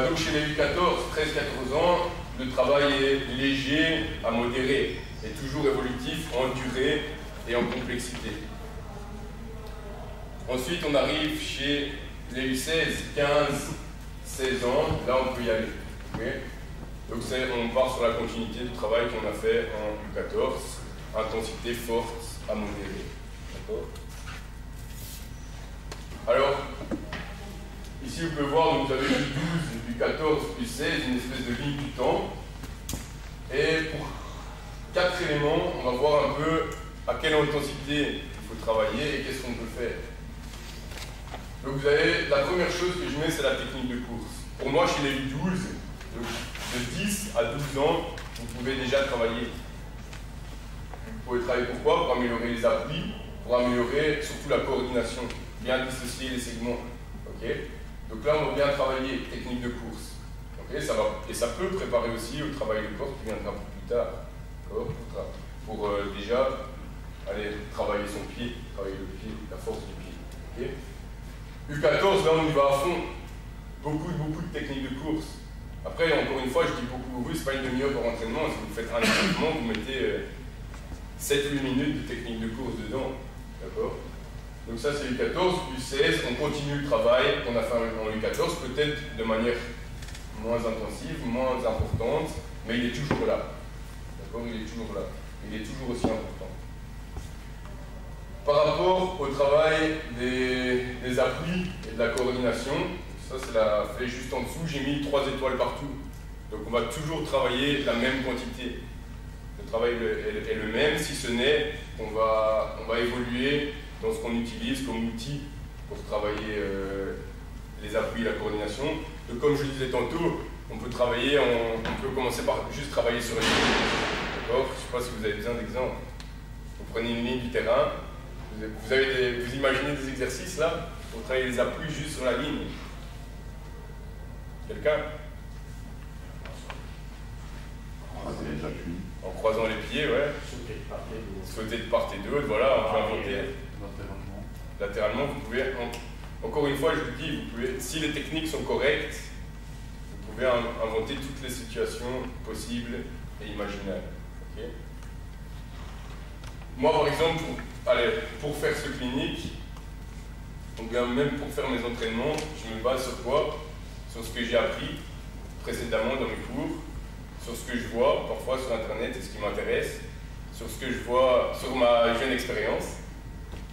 Donc chez les U14, 13-14 ans, le travail est léger à modéré et toujours évolutif en durée et en complexité. Ensuite, on arrive chez les U16, 15, 16 ans, là on peut y aller. Okay. Donc on part sur la continuité du travail qu'on a fait en U14, intensité forte à modérée. D'accord. Alors, ici vous pouvez voir, donc, vous avez U12, U14, U16, une espèce de ligne du temps. Et pour 4 éléments, on va voir un peu à quelle intensité il faut travailler et qu'est-ce qu'on peut faire. Donc vous avez, la première chose que je mets, c'est la technique de course. Pour moi, chez les U12, de 10 à 12 ans, vous pouvez déjà travailler. Vous pouvez travailler pourquoi? Pour améliorer les appuis, pour améliorer surtout la coordination, bien dissocier les segments. Okay. Donc là, on va bien travailler technique de course. Okay. Et ça peut préparer aussi au travail de corps qui viendra plus tard. Pour déjà aller travailler son pied, travailler le pied, la force du pied. Okay. U14, là on y va à fond. Beaucoup de techniques de course. Après, encore une fois, je dis beaucoup, c'est pas une demi-heure pour entraînement. Si vous faites un entraînement, vous mettez 7-8 minutes de technique de course dedans. D'accord? Donc ça c'est U14, U16, on continue le travail qu'on a fait en U14, peut-être de manière moins intensive, moins importante, mais il est toujours là. D'accord? Il est toujours là. Il est toujours aussi important. Par rapport au travail des appuis et de la coordination, ça c'est la flèche juste en dessous, j'ai mis 3 étoiles partout. Donc on va toujours travailler la même quantité. Le travail est le même, si ce n'est qu'on va évoluer dans ce qu'on utilise comme outil pour travailler les appuis et la coordination. Donc comme je le disais tantôt, on peut commencer par juste travailler sur une ligne. D'accord? Je ne sais pas si vous avez besoin d'exemples. Vous prenez une ligne du terrain, vous imaginez des exercices là pour travailler les appuis juste sur la ligne. Quelqu'un? En croisant les pieds, ouais. Sauter de part et d'autre, voilà, on peut inventer. Latéralement, vous pouvez, encore une fois, je vous dis, vous pouvez, si les techniques sont correctes, vous pouvez inventer toutes les situations possibles et imaginables. Okay. Moi, par exemple, pour faire ce clinique, ou bien même pour faire mes entraînements, je me base sur quoi? Sur ce que j'ai appris précédemment dans mes cours, sur ce que je vois parfois sur Internet et ce qui m'intéresse, sur ce que je vois sur ma jeune expérience,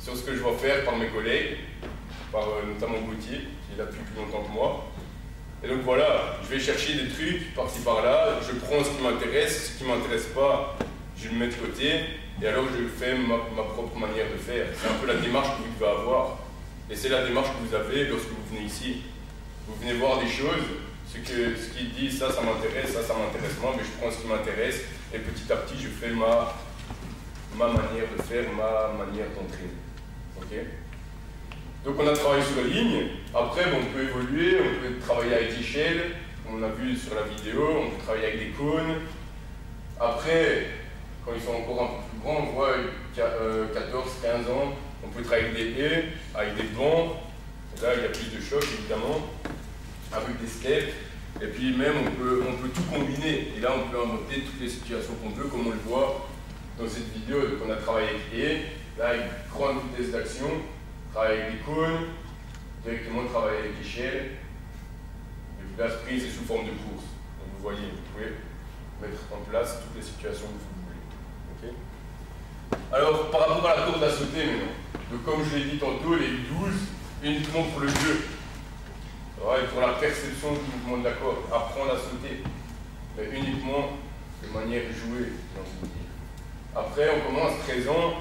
sur ce que je vois faire par mes collègues, par notamment Gauthier, qui est là depuis plus longtemps que moi. Et donc voilà, je vais chercher des trucs par-ci par-là, je prends ce qui ne m'intéresse pas, je le mets de côté, et alors je fais ma propre manière de faire. C'est un peu la démarche que vous devez avoir. Et c'est la démarche que vous avez lorsque vous venez ici. Vous venez voir des choses, ce qui dit ça m'intéresse, ça m'intéresse moins, mais je prends ce qui m'intéresse, et petit à petit je fais ma manière de faire, ma manière d'entraîner. Okay. Donc on a travaillé sur la ligne, après on peut évoluer, on peut travailler avec l'échelle, comme on a vu sur la vidéo, on peut travailler avec des cônes. Après, quand ils sont encore un peu plus grands, on voit 14, 15 ans, on peut travailler avec des haies, avec des bancs. Là il y a plus de choc évidemment, avec des steps. Et puis même on peut tout combiner. Et là on peut inventer toutes les situations qu'on veut, comme on le voit dans cette vidéo. Donc on a travaillé avec des haies, là avec grande vitesse d'action, travailler avec des cônes, directement travailler avec l'échelle. Et puis là, sprint, c'est sous forme de course. Donc vous voyez, vous pouvez mettre en place toutes les situations que vous voulez. Okay. Alors, par rapport à la corde à sauter maintenant, donc comme je l'ai dit tantôt, les 12, uniquement pour le jeu. Et pour la perception du mouvement de la corde, apprendre à sauter, mais uniquement de manière jouée, j'ai envie de dire. Après, on commence 13 ans,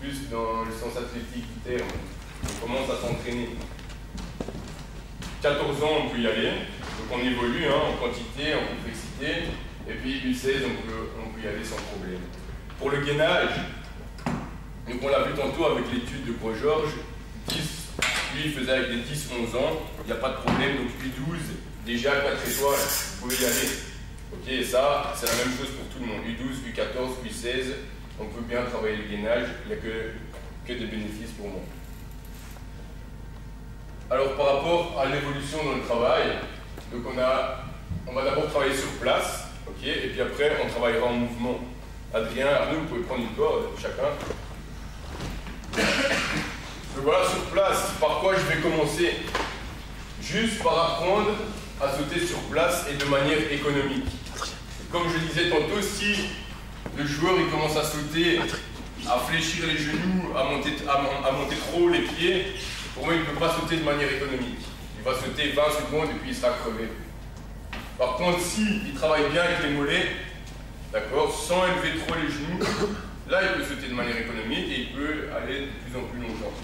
plus dans le sens athlétique du terme. On commence à s'entraîner. 14 ans, on peut y aller. Donc on évolue en quantité, en complexité. Et puis U16, on peut y aller sans problème. Pour le gainage, donc on l'a vu tantôt avec l'étude de Gros-Georges, lui il faisait avec des 10-11 ans, il n'y a pas de problème. Donc U12, déjà 4 étoiles, vous pouvez y aller. Ok, et ça, c'est la même chose pour tout le monde. U12, U14, U16, on peut bien travailler le gainage, il n'y a que des bénéfices pour moi. Alors par rapport à l'évolution dans le travail, donc on va d'abord travailler sur place, ok, et puis après on travaillera en mouvement. Adrien, Arnaud, vous pouvez prendre une corde, chacun. Donc voilà, sur place, par quoi je vais commencer? Juste par apprendre à sauter sur place et de manière économique. Comme je disais tantôt, si le joueur il commence à sauter, à fléchir les genoux, à monter trop les pieds, pour moi il ne peut pas sauter de manière économique. Il va sauter 20 secondes et puis il sera crevé. Par contre, s'il travaille bien avec les mollets, d'accord, sans élever trop les genoux, là il peut sauter de manière économique et il peut aller de plus en plus longtemps.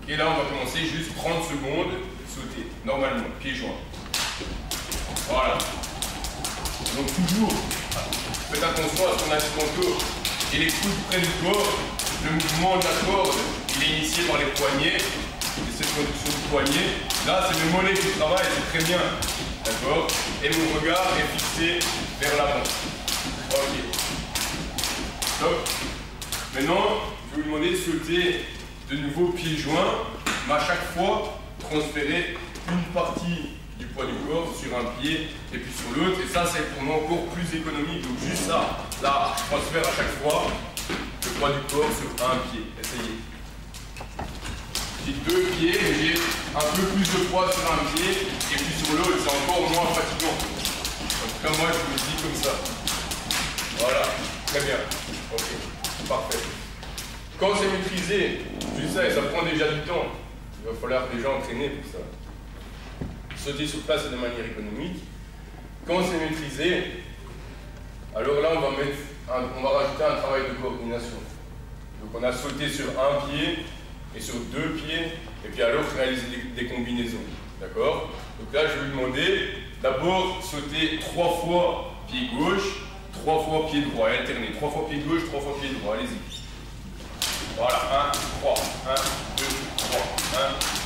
Et là on va commencer juste 30 secondes, sauter, normalement, pieds joints. Voilà. Donc toujours, faites attention à ce qu'on a dit tantôt. Et les coudes près du corps, le mouvement de la corde, il est initié par les poignets. Et cette production du poignet, là c'est le mollet qui travaille, c'est très bien. D'accord? Et mon regard est fixé vers l'avant. Ok. Stop. Maintenant, je vais vous demander de sauter de nouveau pieds joints, mais à chaque fois, transférer une partie du poids du corps sur un pied et puis sur l'autre, et ça c'est pour moi encore plus économique. Donc juste ça, là, je transfère à chaque fois le poids du corps sur un pied. Essayez. J'ai deux pieds, mais j'ai un peu plus de poids sur un pied et puis sur l'autre, c'est encore moins fatigant. En tout cas, moi je vous le dis comme ça. Voilà, très bien. Ok, parfait. Quand c'est maîtrisé, juste ça, et ça prend déjà du temps. Il va falloir déjà entraîner pour ça. Sauter sur place de manière économique. Quand c'est maîtrisé, alors là on va rajouter un travail de coordination. Donc on a sauté sur un pied et sur deux pieds, et puis alors réaliser des combinaisons. D'accord? Donc là je vais vous demander d'abord sauter 3 fois pied gauche, 3 fois pied droit, et alterner. 3 fois pied gauche, 3 fois pied droit, allez-y. Voilà, 1, 3, 1, 2, 3,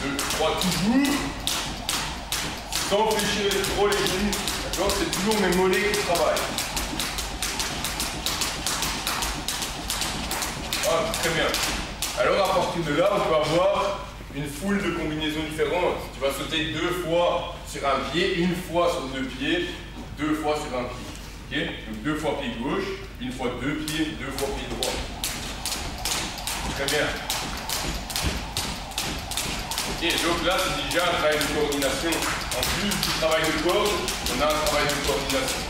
1, 2, 3, toujours. Sans fléchir trop les genoux, d'accord? C'est toujours mes mollets qui travaillent. Ah, très bien. Alors à partir de là, on peut avoir une foule de combinaisons différentes. Tu vas sauter 2 fois sur un pied, 1 fois sur 2 pieds, 2 fois sur un pied. Okay? Donc 2 fois pied gauche, 1 fois 2 pieds, 2 fois pied droit. Très bien. Ok, donc là c'est déjà un travail de coordination. En plus du travail de corde, on a un travail de coordination.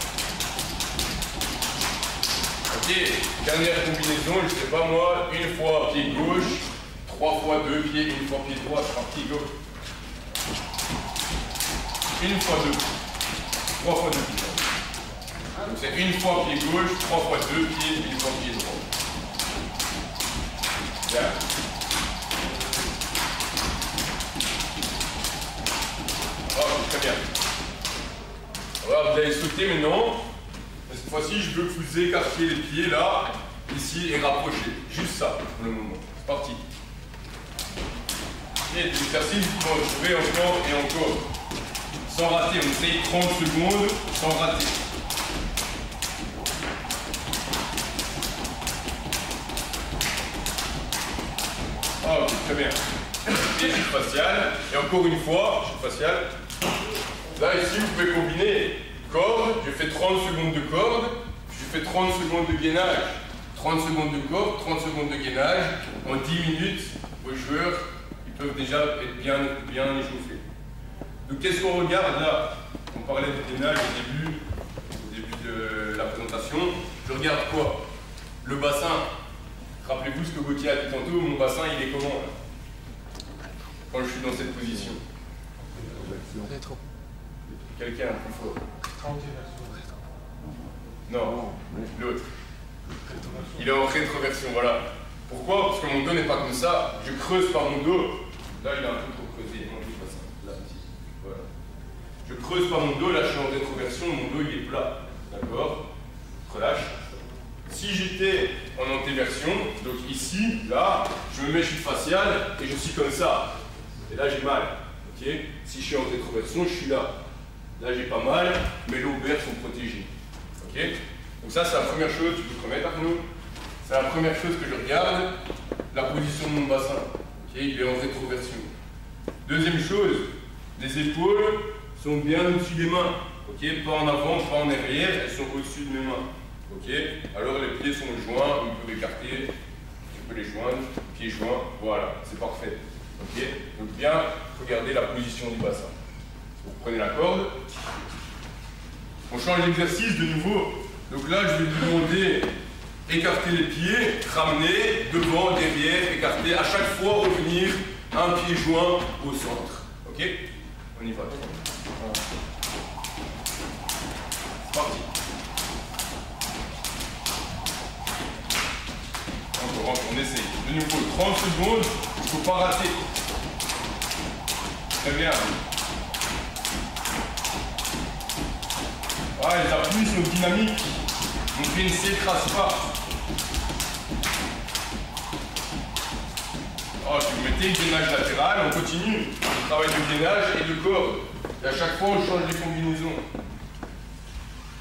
Ok, dernière combinaison, je ne sais pas moi, 1 fois pied gauche, 3 fois 2 pieds, 1 fois pied droit, je pars pied gauche. 1 fois 2, 3 fois 2 pieds. Donc c'est 1 fois pied gauche, 3 fois 2 pieds, 1 fois pied droit. Bien. Oh, très bien. Alors, vous allez sauter maintenant. Cette fois-ci, je veux que vous écartiez les pieds là, ici, et rapprocher. Juste ça, pour le moment. C'est parti. Et l'exercice, vous pouvez en trouver encore et encore. Sans rater. On essaye 30 secondes sans rater. Ah, ok, très bien. Et jus facial. Et encore une fois, jus facial. Là, ici, vous pouvez combiner corde. Je fais 30 secondes de corde. Je fais 30 secondes de gainage. 30 secondes de corde, 30 secondes de gainage. En 10 minutes, vos joueurs, ils peuvent déjà être bien échauffés. Donc, qu'est-ce qu'on regarde là? On parlait de gainage au début de la présentation. Je regarde quoi? Le bassin. Rappelez-vous ce que Gauthier a dit tantôt, mon bassin il est comment là? Quand je suis dans cette position. Quelqu'un plus fort. Non, l'autre. Il est en rétroversion, voilà. Pourquoi? Parce que mon dos n'est pas comme ça. Je creuse par mon dos. Là il est un peu trop creusé, mon bassin. Là, ici. Voilà. Je creuse par mon dos, là je suis en rétroversion, mon dos il est plat. D'accord? Relâche. Si j'étais en antéversion, donc ici, là, je me mets chute faciale et je suis comme ça. Et là, j'ai mal. Okay? Si je suis en rétroversion, je suis là. Là, j'ai pas mal, mes lombaires sont protégés. Ok? Ok? Donc ça, c'est la première chose, tu peux te remettre Arnaud. C'est la première chose que je regarde, la position de mon bassin. Ok? Il est en rétroversion. Deuxième chose, les épaules sont bien au-dessus des mains. Ok? Pas en avant, pas en arrière, elles sont au-dessus de mes mains. Ok? Alors les pieds sont joints, on peut écarter, tu peux les joindre, pieds joints, voilà, c'est parfait. Ok? Donc bien regarder la position du bassin. Vous prenez la corde, on change d'exercice de nouveau. Donc là, je vais vous demander écarter les pieds, ramener, devant, derrière, écarter, à chaque fois revenir un pied joint au centre. Ok? On y va. C'est parti. Encore, on essaye. De nouveau, 30 secondes, il ne faut pas rater. Très bien. Ah, les appuis sont dynamiques. Mon pied ne s'écrase pas. Oh, si vous mettez le gainage latéral, on continue. On travaille de gainage et de corde. Et à chaque fois, on change les combinaisons.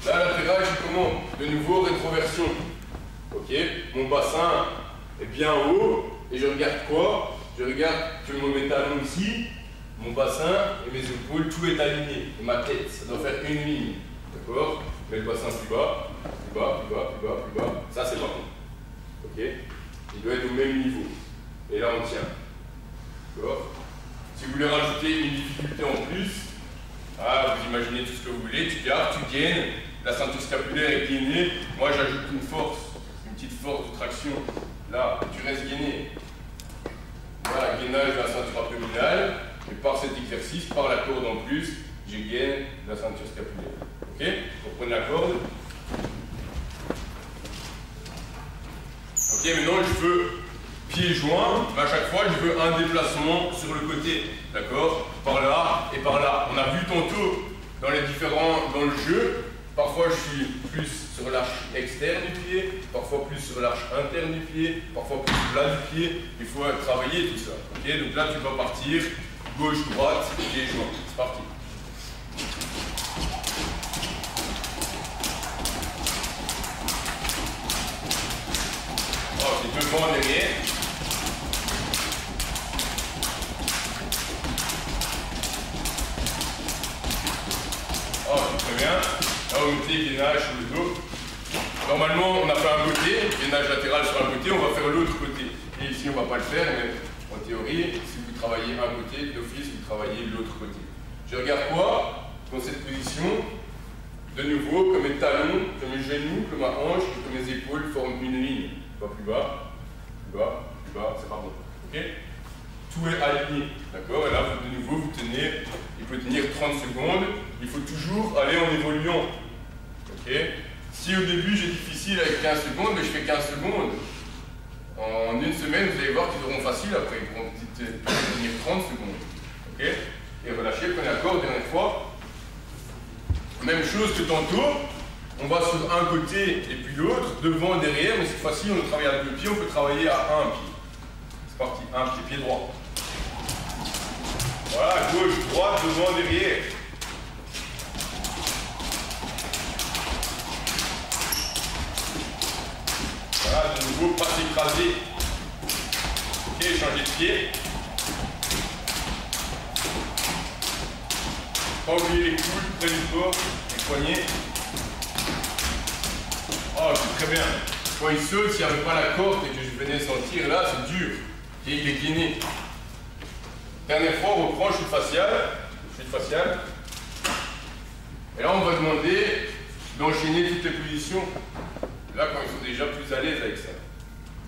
Là, latéral, je commence. De nouveau, rétroversion. Ok, mon bassin est bien haut. Et je regarde quoi? Je regarde que mes talons ici, mon bassin et mes épaules, tout est aligné. Et ma tête, ça doit faire une ligne. D'accord? Je mets le bassin plus bas, plus bas, plus bas, plus bas, plus bas. Ça, c'est pas bon. Ok? Il doit être au même niveau. Et là, on tient. D'accord? Si vous voulez rajouter une difficulté en plus, vous imaginez tout ce que vous voulez, tu gardes, tu gaines, la ceinture scapulaire est gainée. Moi, j'ajoute une force, une petite force de traction. Là, tu restes gainé. Voilà, gainage de la ceinture abdominale. Et par cet exercice, par la corde en plus, je gaine la ceinture scapulaire. Ok? Vous prenez la corde. Ok, maintenant je veux pieds joints, mais à chaque fois je veux un déplacement sur le côté. D'accord? Par là et par là. On a vu tantôt dans le jeu, parfois je suis plus sur l'arche externe du pied, parfois plus sur l'arche interne du pied, parfois plus plat du pied. Il faut travailler tout ça. Ok? Donc là tu vas partir gauche, droite, pieds joints. C'est parti. Oh, c'est devant, derrière. Oh, c'est très bien. Là, on mettez gainage sur le dos. Normalement, on a fait un côté, gainage latéral sur un côté, on va faire l'autre côté. Et ici, on ne va pas le faire, mais en théorie, si vous travaillez un côté, d'office, vous travaillez l'autre côté. Je regarde quoi dans cette position? De nouveau, que mes talons, que mes genoux, que ma hanche et que mes épaules forment une ligne. Pas plus bas, plus bas, plus bas, c'est pas bon. Ok? Tout est aligné. D'accord? Et là, de nouveau, vous tenez, il faut tenir 30 secondes. Il faut toujours aller en évoluant. Ok? Si au début j'ai difficile avec 15 secondes, mais je fais 15 secondes, en une semaine, vous allez voir qu'ils auront facile après. Ils pourront tenir 30 secondes. Ok? Et relâchez, prenez la corde, dernière fois. Même chose que tantôt, on va sur un côté et puis l'autre, devant et derrière, mais cette fois-ci, on travaille avec le pied, on peut travailler à un pied. C'est parti, un pied, pied droit. Voilà, gauche, droite, devant, derrière. Voilà, de nouveau, pas s'écraser. Ok, changer de pied. Pas oublier les coudes près du corps, les poignets. Oh, c'est très bien. Quand il saute, s'il n'y avait pas la corde et que je venais sentir, là, c'est dur. Et il est gainé. Dernière fois, on reprend chute faciale. Et là, on va demander d'enchaîner toutes les positions. Là, quand ils sont déjà plus à l'aise avec ça.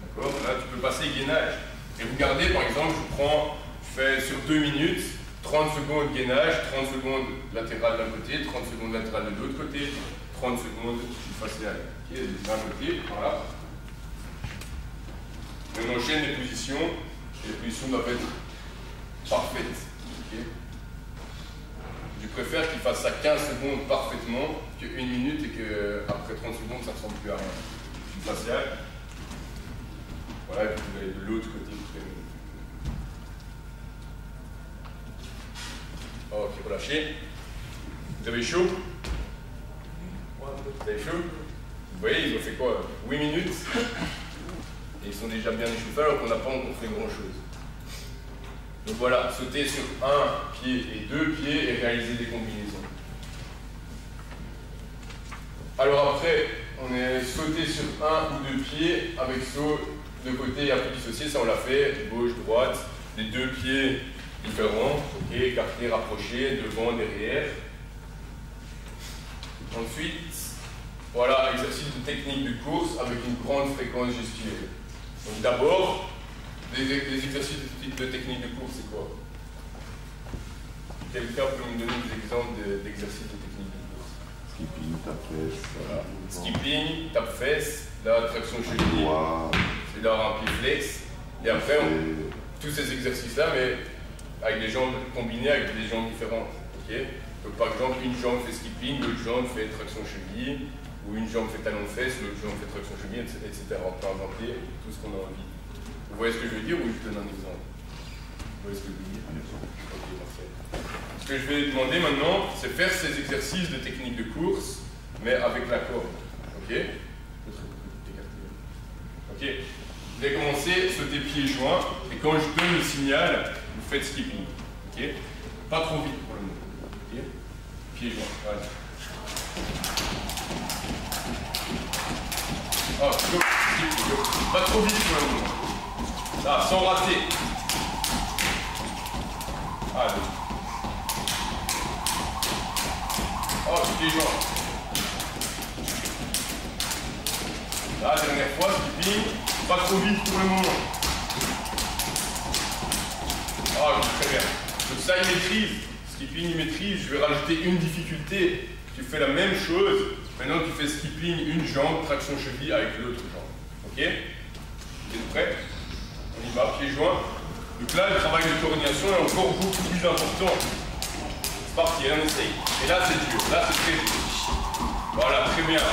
D'accord? Là, tu peux passer gainage. Et vous gardez, par exemple, je fais sur 2 minutes, 30 secondes gainage, 30 secondes latéral d'un côté, 30 secondes latéral de l'autre côté, 30 secondes chute faciale. Ok, d'un côté, voilà. Et on enchaîne les positions, et les positions doivent être parfaites. Okay. Je préfère qu'il fasse ça 15 secondes parfaitement que 1 minute et qu'après 30 secondes, ça ne ressemble plus à rien. Chute faciale. Voilà, et puis vous allez de l'autre côté. Ok, relâchez. Vous avez chaud? Vous avez chaud? voyez, ils ont fait quoi? 8 minutes. Et ils sont déjà bien échauffés alors qu'on n'a pas encore fait grand-chose. Donc voilà, sauter sur un pied et deux pieds et réaliser des combinaisons. Alors après, on est sauté sur un ou deux pieds avec saut de côté et un peu dissocié, ça on l'a fait, gauche, droite, les deux pieds différents, ok, écartés, rapprochés, devant, derrière. Ensuite, voilà, exercice de technique de course avec une grande fréquence gestuelle. Donc d'abord, les exercices de technique de course, c'est quoi? Quelqu'un peut me donner des exemples d'exercices de technique de course? Skipping, tape-fesse. Voilà. Skipping, tape-fesse, la traction cheville, c'est là un pied flex. Et après, tous ces exercices-là, mais avec des jambes combinées avec des jambes différentes. Okay. Donc par exemple, une jambe fait skipping, l'autre jambe fait traction cheville, ou une jambe fait talon-fesse, l'autre jambe fait traction cheville, etc. On peut inventer tout ce qu'on a envie. Vous voyez ce que je veux dire ou je donne un exemple? Vous voyez ce que je veux dire? Ok, parfait. Ce que je vais demander maintenant, c'est faire ces exercices de technique de course, mais avec la corde. Ok? Ok. Vous allez commencer, sauter pieds joints, et quand je donne le signal, vous faites skipping. Ok? Pas trop vite pour le moment. Ok? Pieds joints. Voilà. Oh, go, skip, go. Pas trop vite pour le moment. Là, sans rater. Allez. Oh, pieds joints. Là, dernière fois, skipping. Pas trop vite pour le moment. Ah, très bien. Donc ça, il maîtrise. Skipping, il maîtrise. Je vais rajouter une difficulté. Tu fais la même chose. Maintenant, tu fais skipping, une jambe, traction cheville avec l'autre jambe. Ok? Vous êtes prêts? On y va, pieds joints. Donc là, le travail de coordination est encore beaucoup plus important. C'est parti, on essaye. Et là, c'est dur. Là, c'est très dur. Voilà, très bien.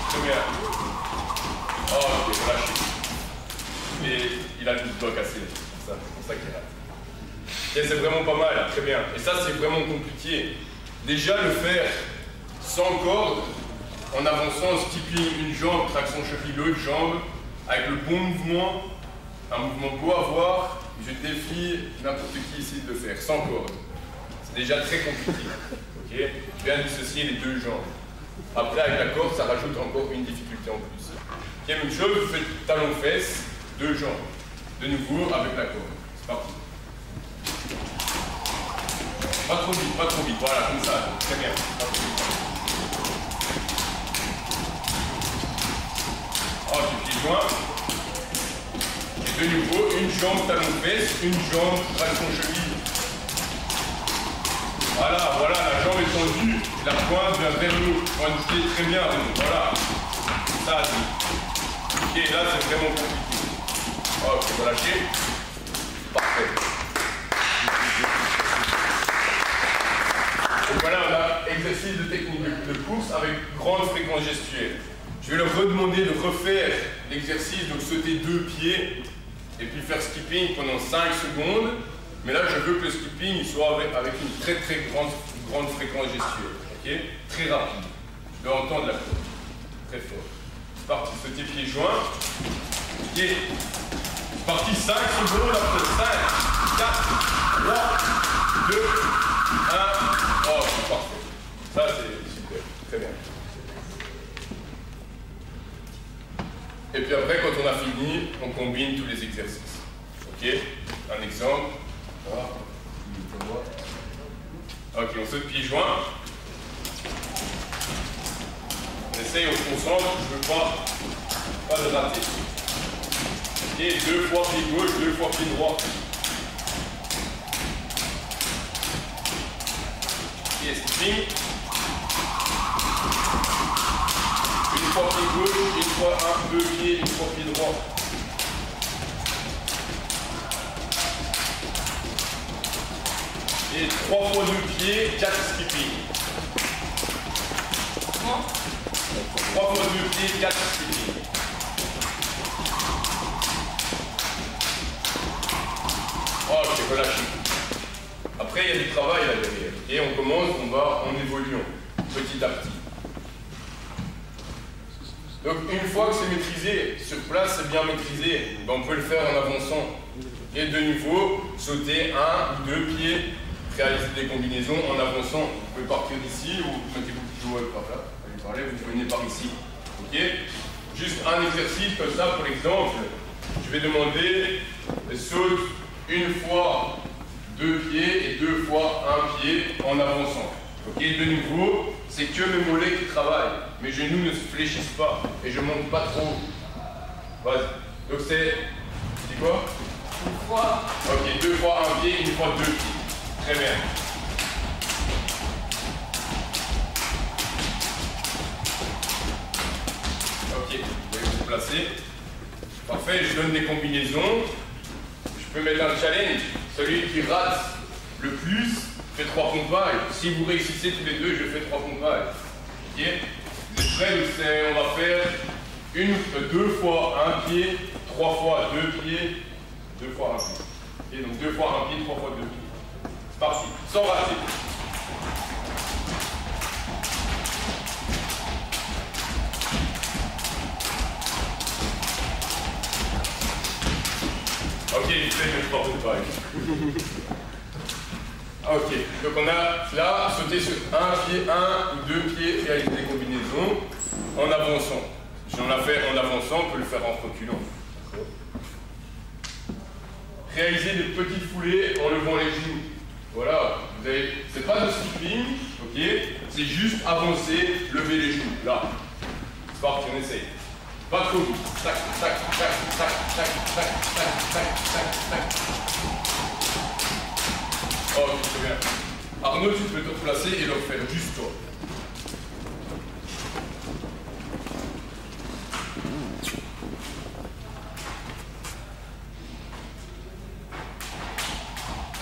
Très bien. Oh, ok, relâchez. Mais il a le doigt cassé. C'est pour ça qu'il rate. Okay, c'est vraiment pas mal, très bien. Et ça, c'est vraiment compliqué. Déjà, le faire sans corde, en avançant, en skipping une jambe, traction cheville l'autre jambe, avec le bon mouvement, un mouvement beau à voir, je défie n'importe qui ici de le faire, sans corde. C'est déjà très compliqué. Okay? Je viens de dissocier les deux jambes. Après, avec la corde, ça rajoute encore une difficulté en plus. Okay, même chose, vous faites talon-fesse, deux jambes. De nouveau, avec la corde. C'est parti. Pas trop vite, voilà, comme ça. Très bien. Pas trop vite. Ok, pieds joints. Et de nouveau, une jambe talon-fesse, une jambe traction cheville. Voilà, voilà, la jambe est tendue, la pointe vient vers nous. Pointez très bien, voilà. Ça, ok, là c'est vraiment compliqué. Ok, relâchez. Parfait. Donc voilà, on a exercice de technique de course avec grande fréquence gestuelle. Je vais leur redemander de refaire l'exercice, donc sauter deux pieds et puis faire skipping pendant 5 secondes. Mais là, je veux que le skipping soit avec une très grande fréquence gestuelle. Okay? Très rapide. Je dois entendre la courbe. Très fort. C'est parti, sauter pieds joints. Ok. C'est parti, 5 secondes après 5, 4, 3, 2, 1. Oh, c'est parfait. Ça, c'est super. Très bien. Et puis après, quand on a fini, on combine tous les exercices. Ok? Un exemple. Voilà. Ok, on saute pieds joints. On essaye, on se concentre, je ne veux pas de rater. Ok, 2 fois pied gauche, 2 fois pied droit. Ok, skipping. Une fois pied gauche, une fois 1, 2 pieds, une fois pied droit. Et 3 fois 2 pieds, 4 skipping. 3 fois 2 pieds, 4 skipping. Ok, relâchez. Après, il y a du travail là derrière. Et on commence, on va en évoluant. Petit petit à petit. Donc une fois que c'est maîtrisé, sur place c'est bien maîtrisé, ben, on peut le faire en avançant. Et de nouveau, sauter un ou deux pieds, réaliser des combinaisons en avançant. Vous pouvez partir d'ici ou mettez-vous toujours par là. Allez par là, vous venez par ici. Ok? Juste un exercice comme ça, pour exemple. Je vais demander saute une fois deux pieds et deux fois un pied en avançant. Ok? De nouveau, c'est que mes mollets qui travaillent. Mes genoux ne se fléchissent pas et je monte pas trop. Vas-y. Donc c'est quoi? Une fois. Ok, deux fois un pied, une fois deux pieds. Très bien. Ok, vous allez vous placer. Parfait, je donne des combinaisons. Je peux mettre un challenge. Celui qui rate le plus fait 3 pompages. Si vous réussissez tous les deux, je fais 3 pompages. Ok? Vous êtes prêts? On va faire deux fois un pied, 3 fois deux pieds, 2 fois un pied. Ok, donc 2 fois un pied, 3 fois 2 pieds. C'est parti, sans rater. Ok, il fait le sport de paille. Ok, donc on a là sauté sur un pied, un ou deux pieds, réaliser des combinaisons en avançant. Si on l'a fait en avançant, on peut le faire en reculant. Réaliser des petites foulées en levant les genoux. Voilà, c'est pas de skipping, ok, c'est juste avancer, lever les genoux. Là, c'est parti, on essaye. Pas trop vite. Tac, tac, tac, tac, tac, tac, tac, tac, tac, tac. Oh, très bien. Arnaud, tu peux te replacer et le refaire juste toi.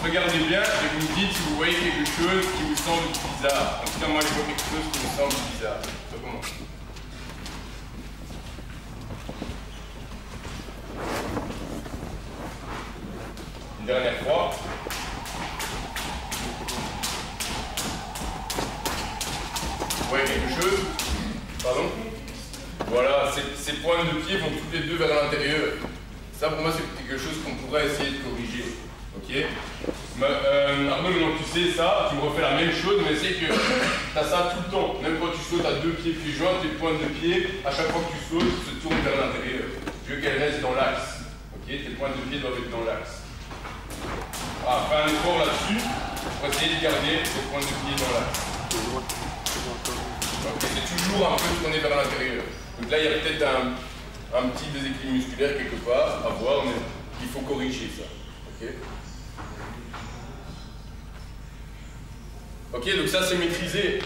Regardez bien et vous me dites si vous voyez quelque chose qui vous semble bizarre. En tout cas, moi, je vois quelque chose qui me semble bizarre. Ça commence. Une dernière fois. Vous voyez quelque chose? Pardon? Voilà, ces pointes de pied vont toutes les deux vers l'intérieur. Ça, pour moi, c'est quelque chose qu'on pourrait essayer de corriger. Ok? Arnaud, maintenant tu sais ça, tu me refais la même chose, mais c'est que tu as ça tout le temps. Même quand tu sautes à deux pieds plus joints, tes pointes de pied, à chaque fois que tu sautes, se tournent vers l'intérieur. Tu veux qu'elles restent dans l'axe. Ok? Tes pointes de pied doivent être dans l'axe. Ah, fais un effort là-dessus pour essayer de garder tes pointes de pied dans l'axe. Ok, c'est toujours un peu tourné vers l'intérieur. Donc là, il y a peut-être un petit déséquilibre musculaire quelque part à voir, mais il faut corriger ça. Ok? Ok, donc ça c'est maîtrisé.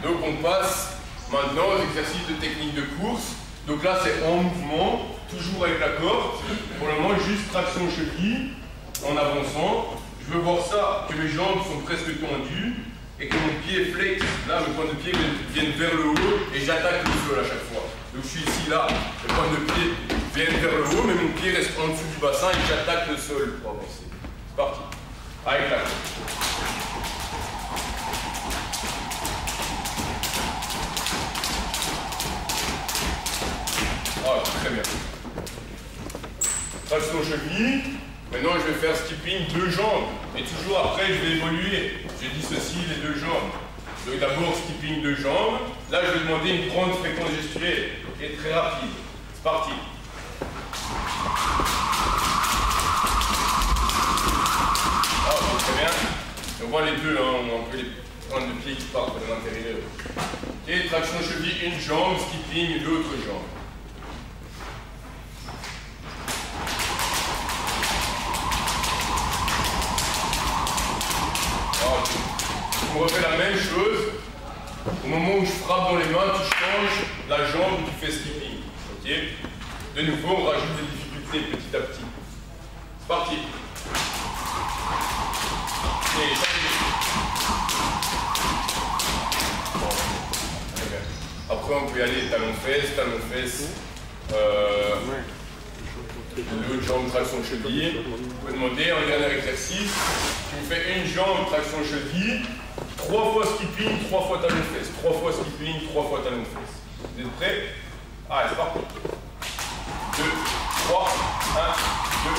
Donc on passe maintenant aux exercices de technique de course. Donc là c'est en mouvement, toujours avec la corde. Pour le moment juste traction cheville en avançant. Je veux voir ça, que mes jambes sont presque tendues et que mon pied flexe. Là mes points de pied viennent vers le haut et j'attaque le sol à chaque fois. Donc je suis ici là, mes points de pied viennent vers le haut mais mon pied reste en dessous du bassin et j'attaque le sol pour avancer. C'est parti. Avec la corde. Ah, très bien. Traction cheville. Maintenant, je vais faire skipping deux jambes. Et toujours après, je vais évoluer. Je dissocie les deux jambes. Donc d'abord, skipping deux jambes. Là, je vais demander une grande fréquence gestuelle. Ok, très rapide. C'est parti. Ah, très bien. On voit les deux, hein. On a un peu les pointes de pied qui partent de l'intérieur. Ok, traction cheville, une jambe, skipping, l'autre jambe. On refait la même chose. Au moment où je frappe dans les mains, tu changes la jambe, tu fais skipping. Ok? De nouveau, on rajoute des difficultés petit à petit. C'est parti. Et après, on peut y aller talon-fesse, talon-fesse. L'autre jambe, traction cheville. Vous pouvez demander en dernier exercice, tu me fais une jambe, traction cheville, 3 fois skipping, 3 fois talon de fesse. 3 fois skipping, 3 fois talon de fesse. Vous êtes prêts? Allez, c'est parti. 2, 3, 1, 2,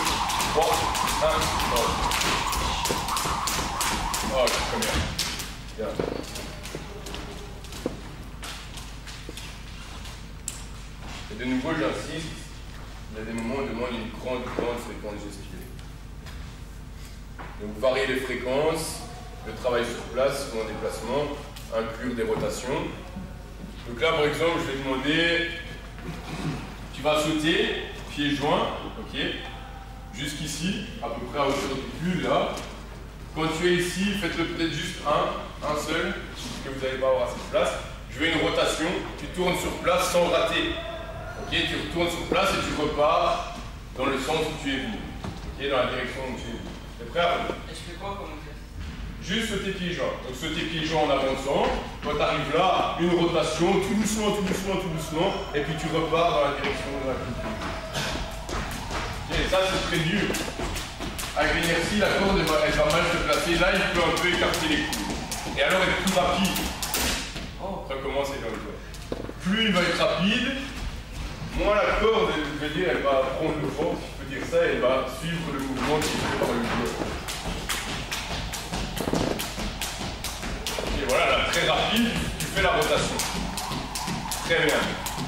3, 1, oh, très bien. Bien. Et de nouveau, j'insiste, il y a des moments où on demande une grande fréquence gestuelle. Donc, varier les fréquences, le travail sur place ou en déplacement, inclure des rotations. Donc là, par exemple, je vais demander, tu vas sauter, pieds joints, ok, jusqu'ici, à peu près à hauteur du cul, là. Quand tu es ici, faites-le peut-être juste un seul, parce que vous n'allez pas avoir assez de place. Je veux une rotation, tu tournes sur place sans rater. Ok, tu retournes sur place et tu repars dans le sens où tu es venu. Ok, dans la direction où tu es venu. Tu es prêt à faire? Et je fais quoi comme geste? Juste sauter pieds joints. Donc sauter pieds joints en avançant. Quand tu arrives là, une rotation, tout doucement, tout doucement, tout doucement. Et puis tu repars dans la direction de la culture. Ok, ça c'est très dur. Avec l'inertie, la corde elle va mal se placer. Là, il peut un peu écarter les coudes. Et alors être plus rapide. Recommencer dans le doigt. Plus il va être rapide, moins la corde, je veux dire, elle va prendre le vent, si je peux dire ça, et elle va suivre le mouvement qui est fait par le joueur. Et voilà, là, très rapide, tu fais la rotation. Très bien.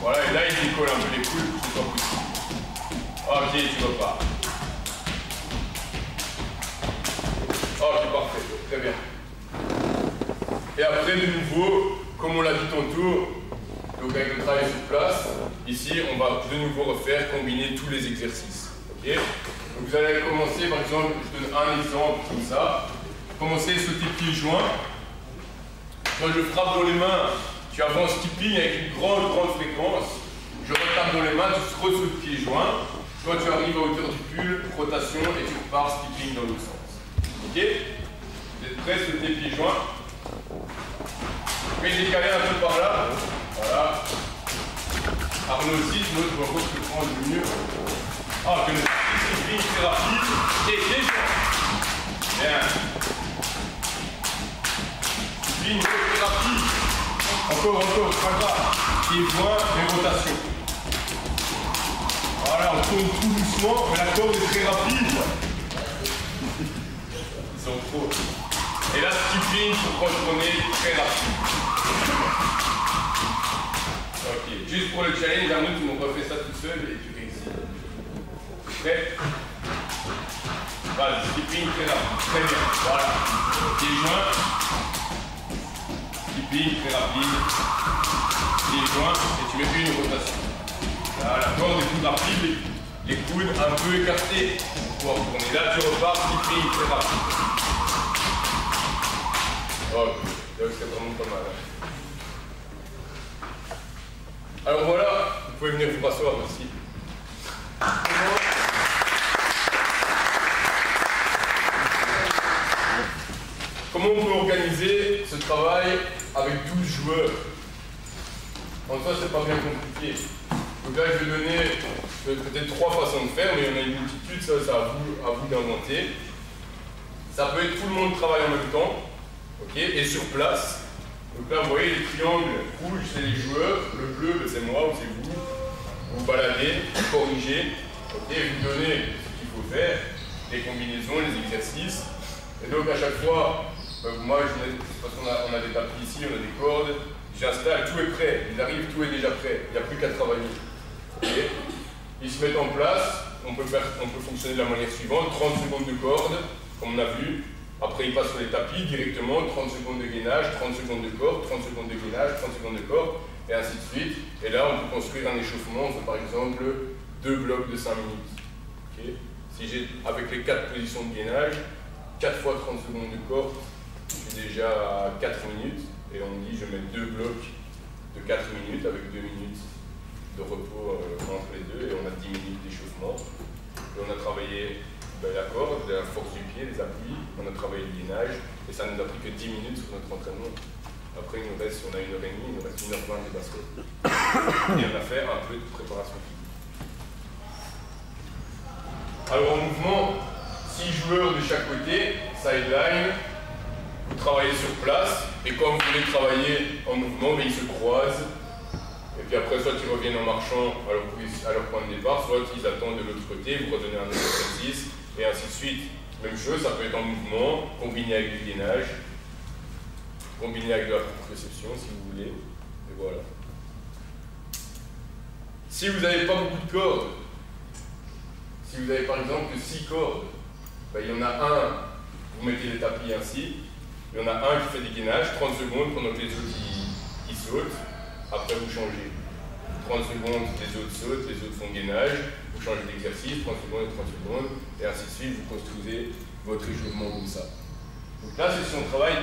Voilà, et là, il décolle un peu les coudes pour que ce soit possible. Ok, tu repars. Ok, parfait, très bien. Et après, de nouveau, comme on l'a dit tantôt, donc avec le travail sur place, ici, on va de nouveau refaire, combiner tous les exercices. Okay, donc vous allez commencer, par exemple, je donne un exemple comme ça. Commencez à sauter pieds joints. Quand je frappe dans les mains, tu avances skipping avec une grande fréquence. Je retape dans les mains, tu ressautes pieds joints. Quand tu arrives à hauteur du pull, rotation et tu repars skipping dans l'autre sens. Ok? Vous êtes prêts, sauter pieds joints? Je vais décaler un peu par là. Voilà. Arnaud aussi, l'autre va voir que prendre le mieux. Ah, que le skipping très rapide. Et pieds joints. Bien. Skipping très rapide. Encore, pas grave. Pieds joints, mais rotation. Voilà, on tourne tout doucement, mais la corde est très rapide. Ils sont trop. Et là, skipping pour contrôler très rapide. Ok, juste pour le challenge, Arnaud, tu m'as refait ça tout seul et tu réussis. Prêt? Voilà, skipping très rapide. Très bien, voilà. Pieds joints. Skipping très rapide. Pieds joints, et tu mets une rotation. Là, la corde est plus rapide, les coudes un peu écartés pour pouvoir tourner. Là, tu repars, skipping très rapide. Ok, c'est vraiment pas mal. Alors voilà, vous pouvez venir vous rasseoir, merci. Comment on peut organiser ce travail avec 12 joueurs? En soi, c'est pas bien compliqué. Donc là, je vais donner peut-être 3 façons de faire, mais il y en a une multitude, ça c'est à vous d'inventer. Ça peut être tout le monde travaille en même temps, ok, et sur place. Donc là, vous voyez, les triangles rouges, c'est les joueurs, le bleu, c'est moi ou c'est vous. Vous baladez, vous corrigez, ok, vous donnez ce qu'il faut faire, les combinaisons, les exercices. Et donc à chaque fois, moi, parce qu'on a des tapis ici, on a des cordes, j'installe, tout est prêt, ils arrivent, tout est déjà prêt, il n'y a plus qu'à travailler. Okay. Ils se mettent en place, on peut fonctionner de la manière suivante, 30 secondes de corde, comme on a vu. Après, ils passent sur les tapis directement, 30 secondes de gainage, 30 secondes de corde, 30 secondes de gainage, 30 secondes de corde, et ainsi de suite. Et là, on peut construire un échauffement, on fait par exemple 2 blocs de 5 minutes. Okay. Si j'ai, avec les 4 positions de gainage, 4 fois 30 secondes de corde, je suis déjà à 4 minutes, et on me dit je mets 2 blocs de 4 minutes avec 2 minutes de repos entre les deux, et on a 10 minutes d'échauffement. Et on a travaillé la corde, la force du pied, les appuis, on a travaillé le gainage, et ça nous a pris que 10 minutes sur notre entraînement. Après, il nous reste, on a 1h30, il nous reste 1h20 de basket. Et on a fait un peu de préparation physique. Alors en mouvement, 6 joueurs de chaque côté, sideline, vous travaillez sur place, et quand vous voulez travailler en mouvement, ils se croisent, et puis après soit ils reviennent en marchant à leur point de départ, soit ils attendent de l'autre côté, vous redonnez un autre exercice, et ainsi de suite. Même chose, ça peut être en mouvement, combiné avec du gainage, combiné avec de la proprioception si vous voulez, et voilà. Si vous n'avez pas beaucoup de cordes, si vous avez par exemple que 6 cordes, ben, il y en a un, vous mettez les tapis ainsi, il y en a un qui fait des gainages, 30 secondes pendant que les autres ils sautent, après vous changez. 30 secondes, les autres sautent, les autres font gainage, vous changez d'exercice, 30 secondes et 30 secondes, et ainsi de suite, vous construisez votre échauffement comme ça. Donc là, c'est si on travaille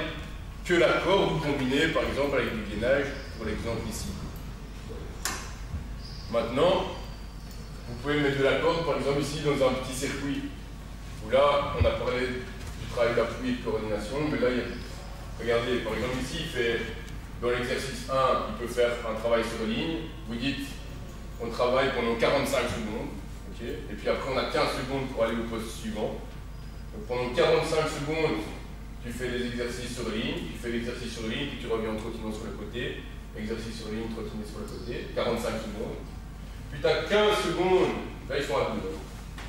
que la corde, vous combinez par exemple avec du gainage, pour l'exemple ici. Maintenant, vous pouvez mettre de la corde, par exemple ici, dans un petit circuit, où là, on a parlé du travail d'appui et de coordination, mais là, regardez, par exemple ici, il fait, dans l'exercice 1, il peut faire un travail sur ligne, vous dites, on travaille pendant 45 secondes, okay, et puis après on a 15 secondes pour aller au poste suivant. Donc pendant 45 secondes, tu fais les exercices sur ligne, tu fais l'exercice sur ligne, puis tu reviens en trottinant sur le côté, exercice sur ligne, trottiner sur le côté, 45 secondes. Puis tu as 15 secondes, là ils sont à deux.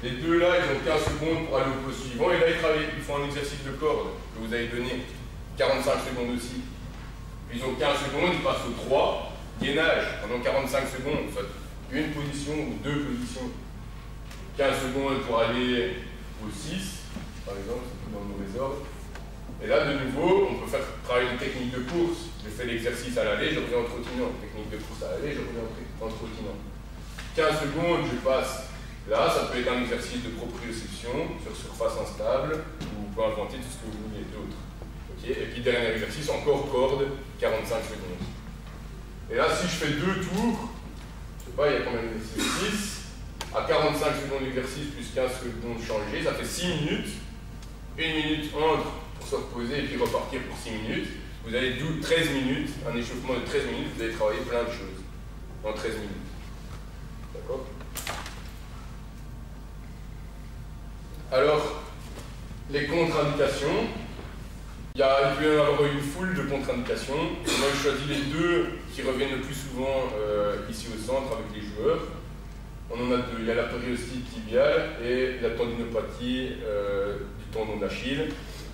Les deux là, ils ont 15 secondes pour aller au poste suivant, et là ils font un exercice de corde que vous avez donné, 45 secondes aussi. Ils ont 15 secondes, ils passent au 3, gainage pendant 45 secondes, soit une position ou deux positions. 15 secondes pour aller au 6, par exemple, c'est dans le mauvais ordre. Et là, de nouveau, on peut faire travailler une technique de course. Je fais l'exercice à l'aller, je reviens en trottinant. Technique de course à l'aller, je reviens en trottinant. 15 secondes, je passe là, ça peut être un exercice de proprioception sur surface instable, ou vous pouvez inventer tout ce que vous voulez d'autre. Okay. Et puis dernier exercice, encore corde, 45 secondes. Et là, si je fais 2 tours, je sais pas, il y a combien d'exercices, à 45 secondes d'exercice plus 15 secondes changées, ça fait 6 minutes. 1 minute entre pour se reposer et puis repartir pour 6 minutes. Vous avez 13 minutes, un échauffement de 13 minutes, vous allez travailler plein de choses en 13 minutes. D'accord? Alors, les contre-indications. Il peut y avoir une foule de contre-indications. Moi, je choisis les deux qui reviennent le plus souvent ici au centre avec les joueurs. On en a deux. Il y a la périostite tibiale et la tendinopathie du tendon d'Achille.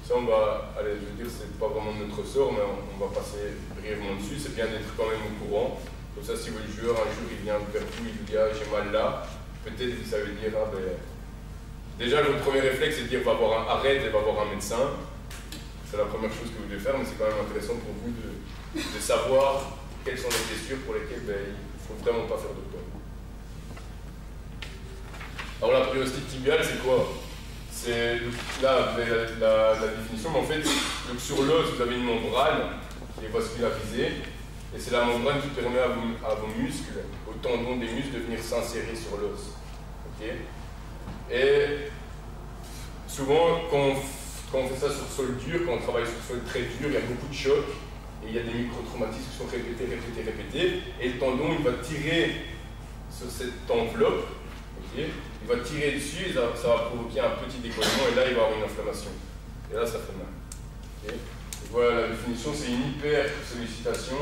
Ça, on va, allez, je veux dire, c'est pas vraiment notre sort, mais on va passer brièvement dessus. C'est bien d'être quand même au courant. Comme ça, si votre joueur, un jour, il vient vers vous, il vous dit, ah, j'ai mal là, peut-être vous savez dire, ah, ben... Déjà, votre premier réflexe, c'est de dire, arrête et va voir un médecin. C'est la première chose que vous devez faire, mais c'est quand même intéressant pour vous de savoir quelles sont les blessures pour lesquelles il ne faut vraiment pas faire de tort. Alors la périostite tibiale, c'est quoi? C'est là, vous avez la définition, mais en fait, donc sur l'os, vous avez une membrane qui est vascularisée, et c'est la membrane qui permet à vos muscles, aux tendons des muscles, de venir s'insérer sur l'os. Okay. Et souvent, quand on fait ça sur sol dur, quand on travaille sur sol très dur, il y a beaucoup de chocs, et il y a des micro-traumatismes qui sont répétés, et le tendon, il va tirer sur cette enveloppe, okay, il va tirer dessus, et ça va provoquer un petit décollement, et là, il va y avoir une inflammation. Et là, ça fait mal. Okay. Voilà, la définition, c'est une hyper-sollicitation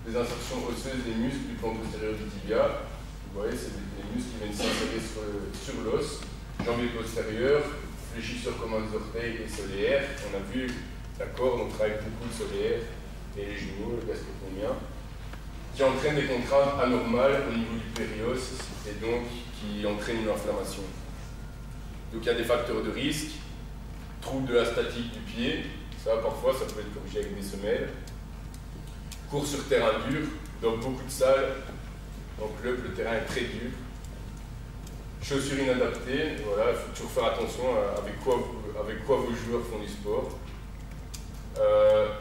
des insertions osseuses des muscles du plan postérieur du tibia. Vous voyez, c'est des muscles qui viennent s'insérer sur l'os, jambier postérieur, fléchisseur comme un orteil et solaire. On a vu, d'accord, on travaille beaucoup le solaire et les genoux, le gastrocnémien, qui entraînent des contraintes anormales au niveau du périos et donc qui entraînent une inflammation. Donc il y a des facteurs de risque, troubles de la statique du pied, ça parfois ça peut être corrigé avec des semelles, cours sur terrain dur, dans beaucoup de salles, en club le terrain est très dur, chaussures inadaptées, voilà, il faut toujours faire attention à avec quoi vos joueurs font du sport.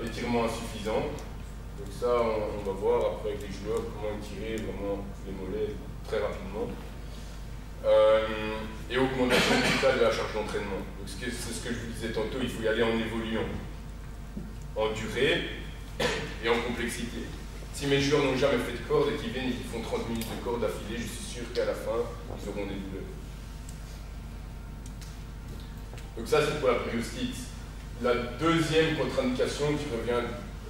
Étirement insuffisant, donc ça on va voir après avec les joueurs comment étirer vraiment les mollets très rapidement. Et augmentation totale de la charge d'entraînement. Donc c'est ce que je vous disais tantôt, il faut y aller en évoluant, en durée et en complexité. Si mes joueurs n'ont jamais fait de corde et qu'ils viennent et qu'ils font 30 minutes de corde d'affilée, je suis sûr qu'à la fin, ils auront des douleurs. Donc ça c'est pour la périostite. La deuxième contre-indication qui revient,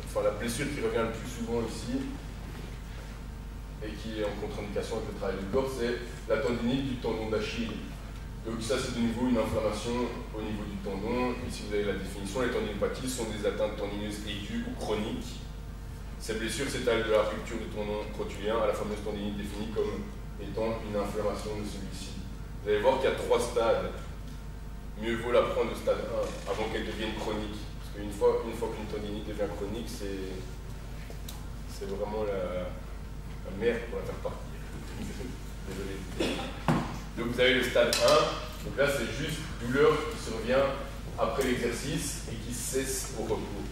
enfin la blessure qui revient le plus souvent ici, et qui est en contre-indication avec le travail du corps, c'est la tendinite du tendon d'Achille. Donc ça c'est de nouveau une inflammation au niveau du tendon. Ici vous avez la définition, les tendinopathies sont des atteintes tendineuses aiguës ou chroniques. Ces blessures s'étalent de la rupture du tendon rotulien à la fameuse tendinite définie comme étant une inflammation de celui-ci. Vous allez voir qu'il y a 3 stades. Mieux vaut la prendre au stade 1 avant qu'elle devienne chronique. Parce qu'une fois qu'une tendinite devient chronique, c'est vraiment la merde pour la faire partir. Désolé. Donc vous avez le stade 1, donc là c'est juste douleur qui survient après l'exercice et qui cesse au repos.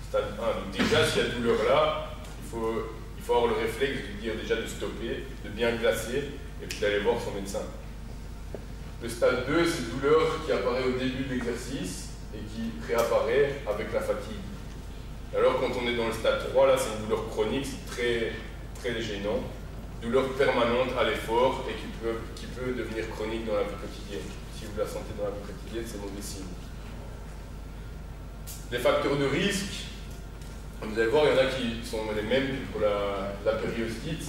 Stade 1, donc déjà s'il y a douleur là, il faut avoir le réflexe de dire déjà de stopper, de bien glacer et puis d'aller voir son médecin. Le stade 2, c'est douleur qui apparaît au début de l'exercice et qui réapparaît avec la fatigue. Alors quand on est dans le stade 3, là c'est une douleur chronique, c'est très, très gênant. Douleur permanente à l'effort et qui peut devenir chronique dans la vie quotidienne. Si vous la sentez dans la vie quotidienne, c'est mauvais signe. Les facteurs de risque, vous allez voir, il y en a qui sont les mêmes que pour la périostite.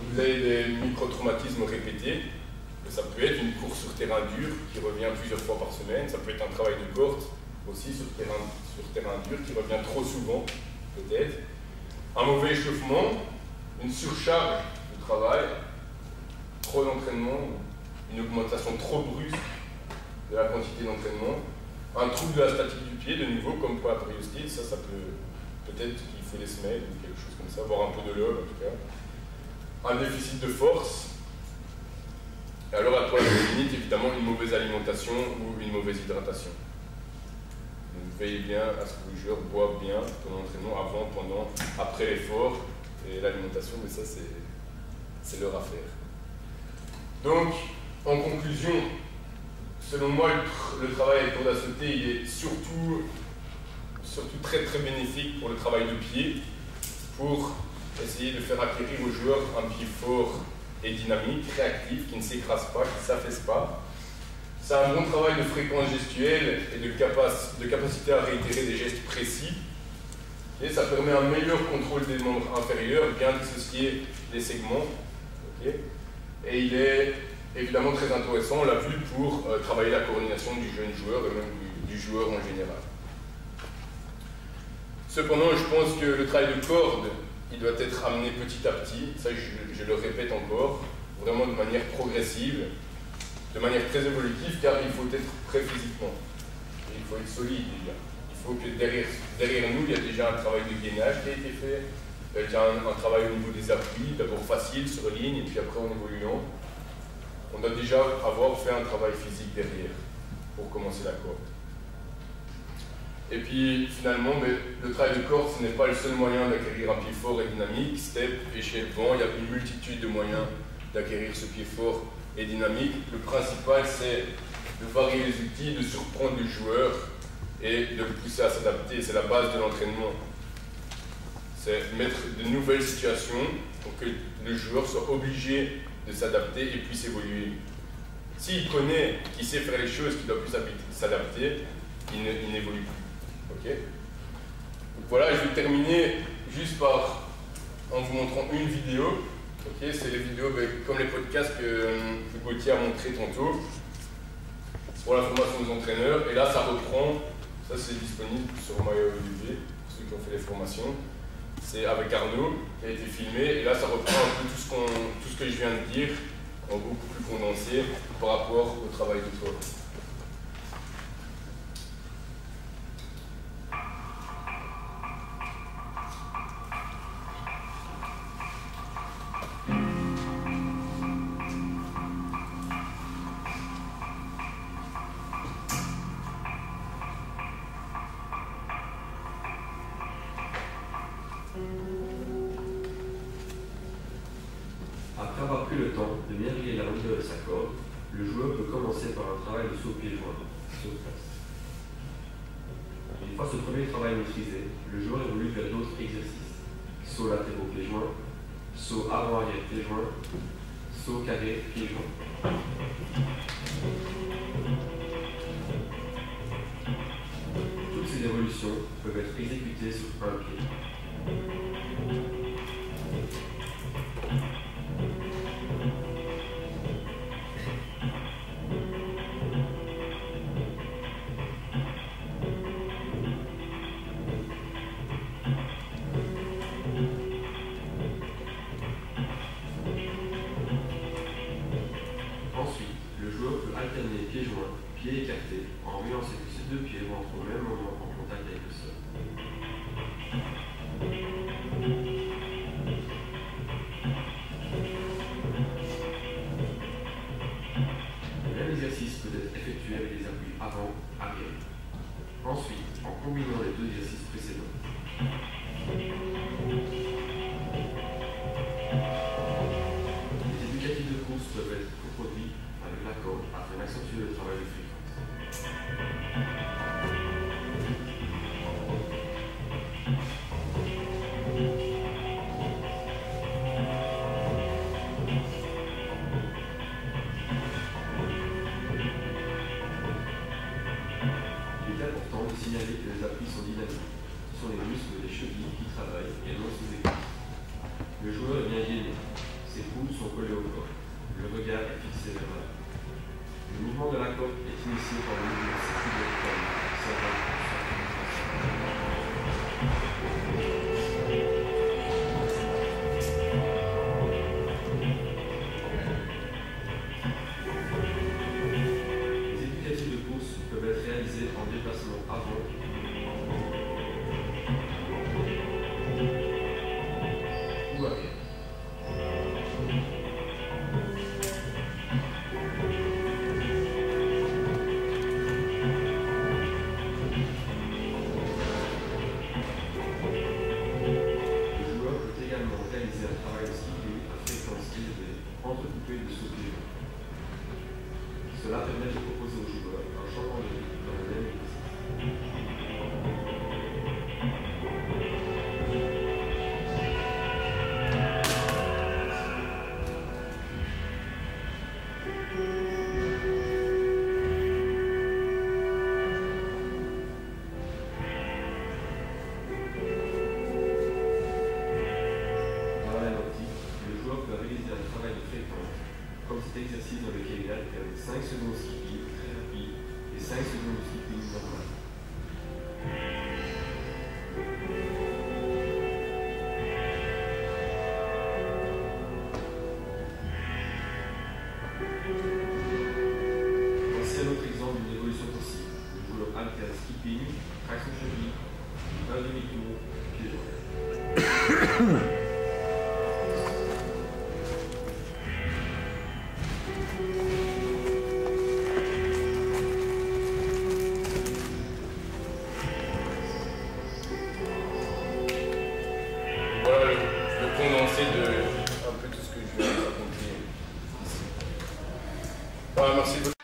Vous avez des microtraumatismes répétés. Ça peut être une course sur terrain dur qui revient plusieurs fois par semaine. Ça peut être un travail de corde aussi sur terrain dur qui revient trop souvent, peut-être. Un mauvais échauffement, une surcharge de travail, trop d'entraînement, une augmentation trop brusque de la quantité d'entraînement, un trouble de la statique du pied, de nouveau, comme pour la périostite, ça peut-être qu'il faut des semelles ou quelque chose comme ça, voire un peu de love en tout cas. Un déficit de force. Et alors, pour la tendinite, évidemment, une mauvaise alimentation ou une mauvaise hydratation. Donc, veillez bien à ce que le joueur boive bien pendant l'entraînement, avant, pendant, après l'effort. Et l'alimentation, mais ça, c'est leur affaire. Donc, en conclusion, selon moi, le travail avec corde à sauter, il est surtout très très bénéfique pour le travail de pied, pour essayer de faire acquérir aux joueurs un pied fort et dynamique, réactif, qui ne s'écrase pas, qui ne s'affaisse pas. C'est un bon travail de fréquence gestuelle et de capacité à réitérer des gestes précis. Et ça permet un meilleur contrôle des membres inférieurs, bien dissocier les segments. Okay. Et il est évidemment très intéressant, on l'a vu, pour travailler la coordination du jeune joueur et même du joueur en général. Cependant, je pense que le travail de corde, il doit être amené petit à petit, ça je le répète encore, vraiment de manière progressive, de manière très évolutive, car il faut être prêt physiquement. Et il faut être solide déjà. Il faut que derrière nous, il y a déjà un travail de gainage qui a été fait, il y a déjà un travail au niveau des appuis, d'abord facile, sur ligne, et puis après en évoluant. On doit déjà avoir fait un travail physique derrière, pour commencer la corde. Et puis finalement, le travail de corde, ce n'est pas le seul moyen d'acquérir un pied fort et dynamique. Step, échelle, vent, il y a une multitude de moyens d'acquérir ce pied fort et dynamique. Le principal, c'est de varier les outils, de surprendre le joueur et de le pousser à s'adapter. C'est la base de l'entraînement. C'est mettre de nouvelles situations pour que le joueur soit obligé de s'adapter et puisse évoluer. S'il connaît, qu'il sait faire les choses, qu'il doit plus s'adapter, il n'évolue plus. Okay. Donc voilà, je vais terminer juste en vous montrant une vidéo. Okay, c'est les vidéos comme les podcasts que Gauthier a montré tantôt pour la formation des entraîneurs. Et là, ça reprend, ça c'est disponible sur MyOlivier, pour ceux qui ont fait les formations. C'est avec Arnaud qui a été filmé. Et là, ça reprend un peu tout ce que je viens de dire, en beaucoup plus condensé par rapport au travail de corps. Après avoir pris le temps de bien régler la longueur de sa corde, le joueur peut commencer par un travail de saut pied-joint sur place. Une fois ce premier travail maîtrisé, le joueur évolue vers d'autres exercices. Saut latéraux pied-joint, saut avant-arrière pied-joint, saut carré pied-joint. positions peuvent être exécutées sur un pied. Ensuite, le joueur peut alterner pieds joints, pieds écartés, en veillant à ce que ces deux pieds rentrent au même moment en contact avec le sol. Le même exercice peut être effectué avec des appuis avant-arrière. Ensuite, en combinant les deux exercices précédents. Les éducatifs de course peuvent être coproduits avec la corde afin d'accentuer le travail de fréquence. Il est important de signaler que les appuis sont dynamiques. Ce sont les muscles des chevilles qui travaillent et non ses épaules. Le joueur est bien gainé. Ses coudes sont collés au corps. Le regard est fixé vers l'avant. Le mouvement de la corde est initié par le mouvement circulaire. Les éducatifs de course peuvent être réalisés en déplacement avant ou arrière. Réaliser un travail de skipping à fréquence élevée, entrecoupé de sauts pieds joints. Cela permet de proposer aux joueurs un changement de rythme dans le même comme cet exercice dans lequel il alterne 5 secondes de skipping très rapide et 5 secondes de skipping normal. Voici un autre exemple d'une évolution possible. Le joueur alterne skipping, traction cheville, un demi-tour, pied joint. Voilà le condensé de un peu tout ce que je viens de raconter ici. Voilà, merci beaucoup.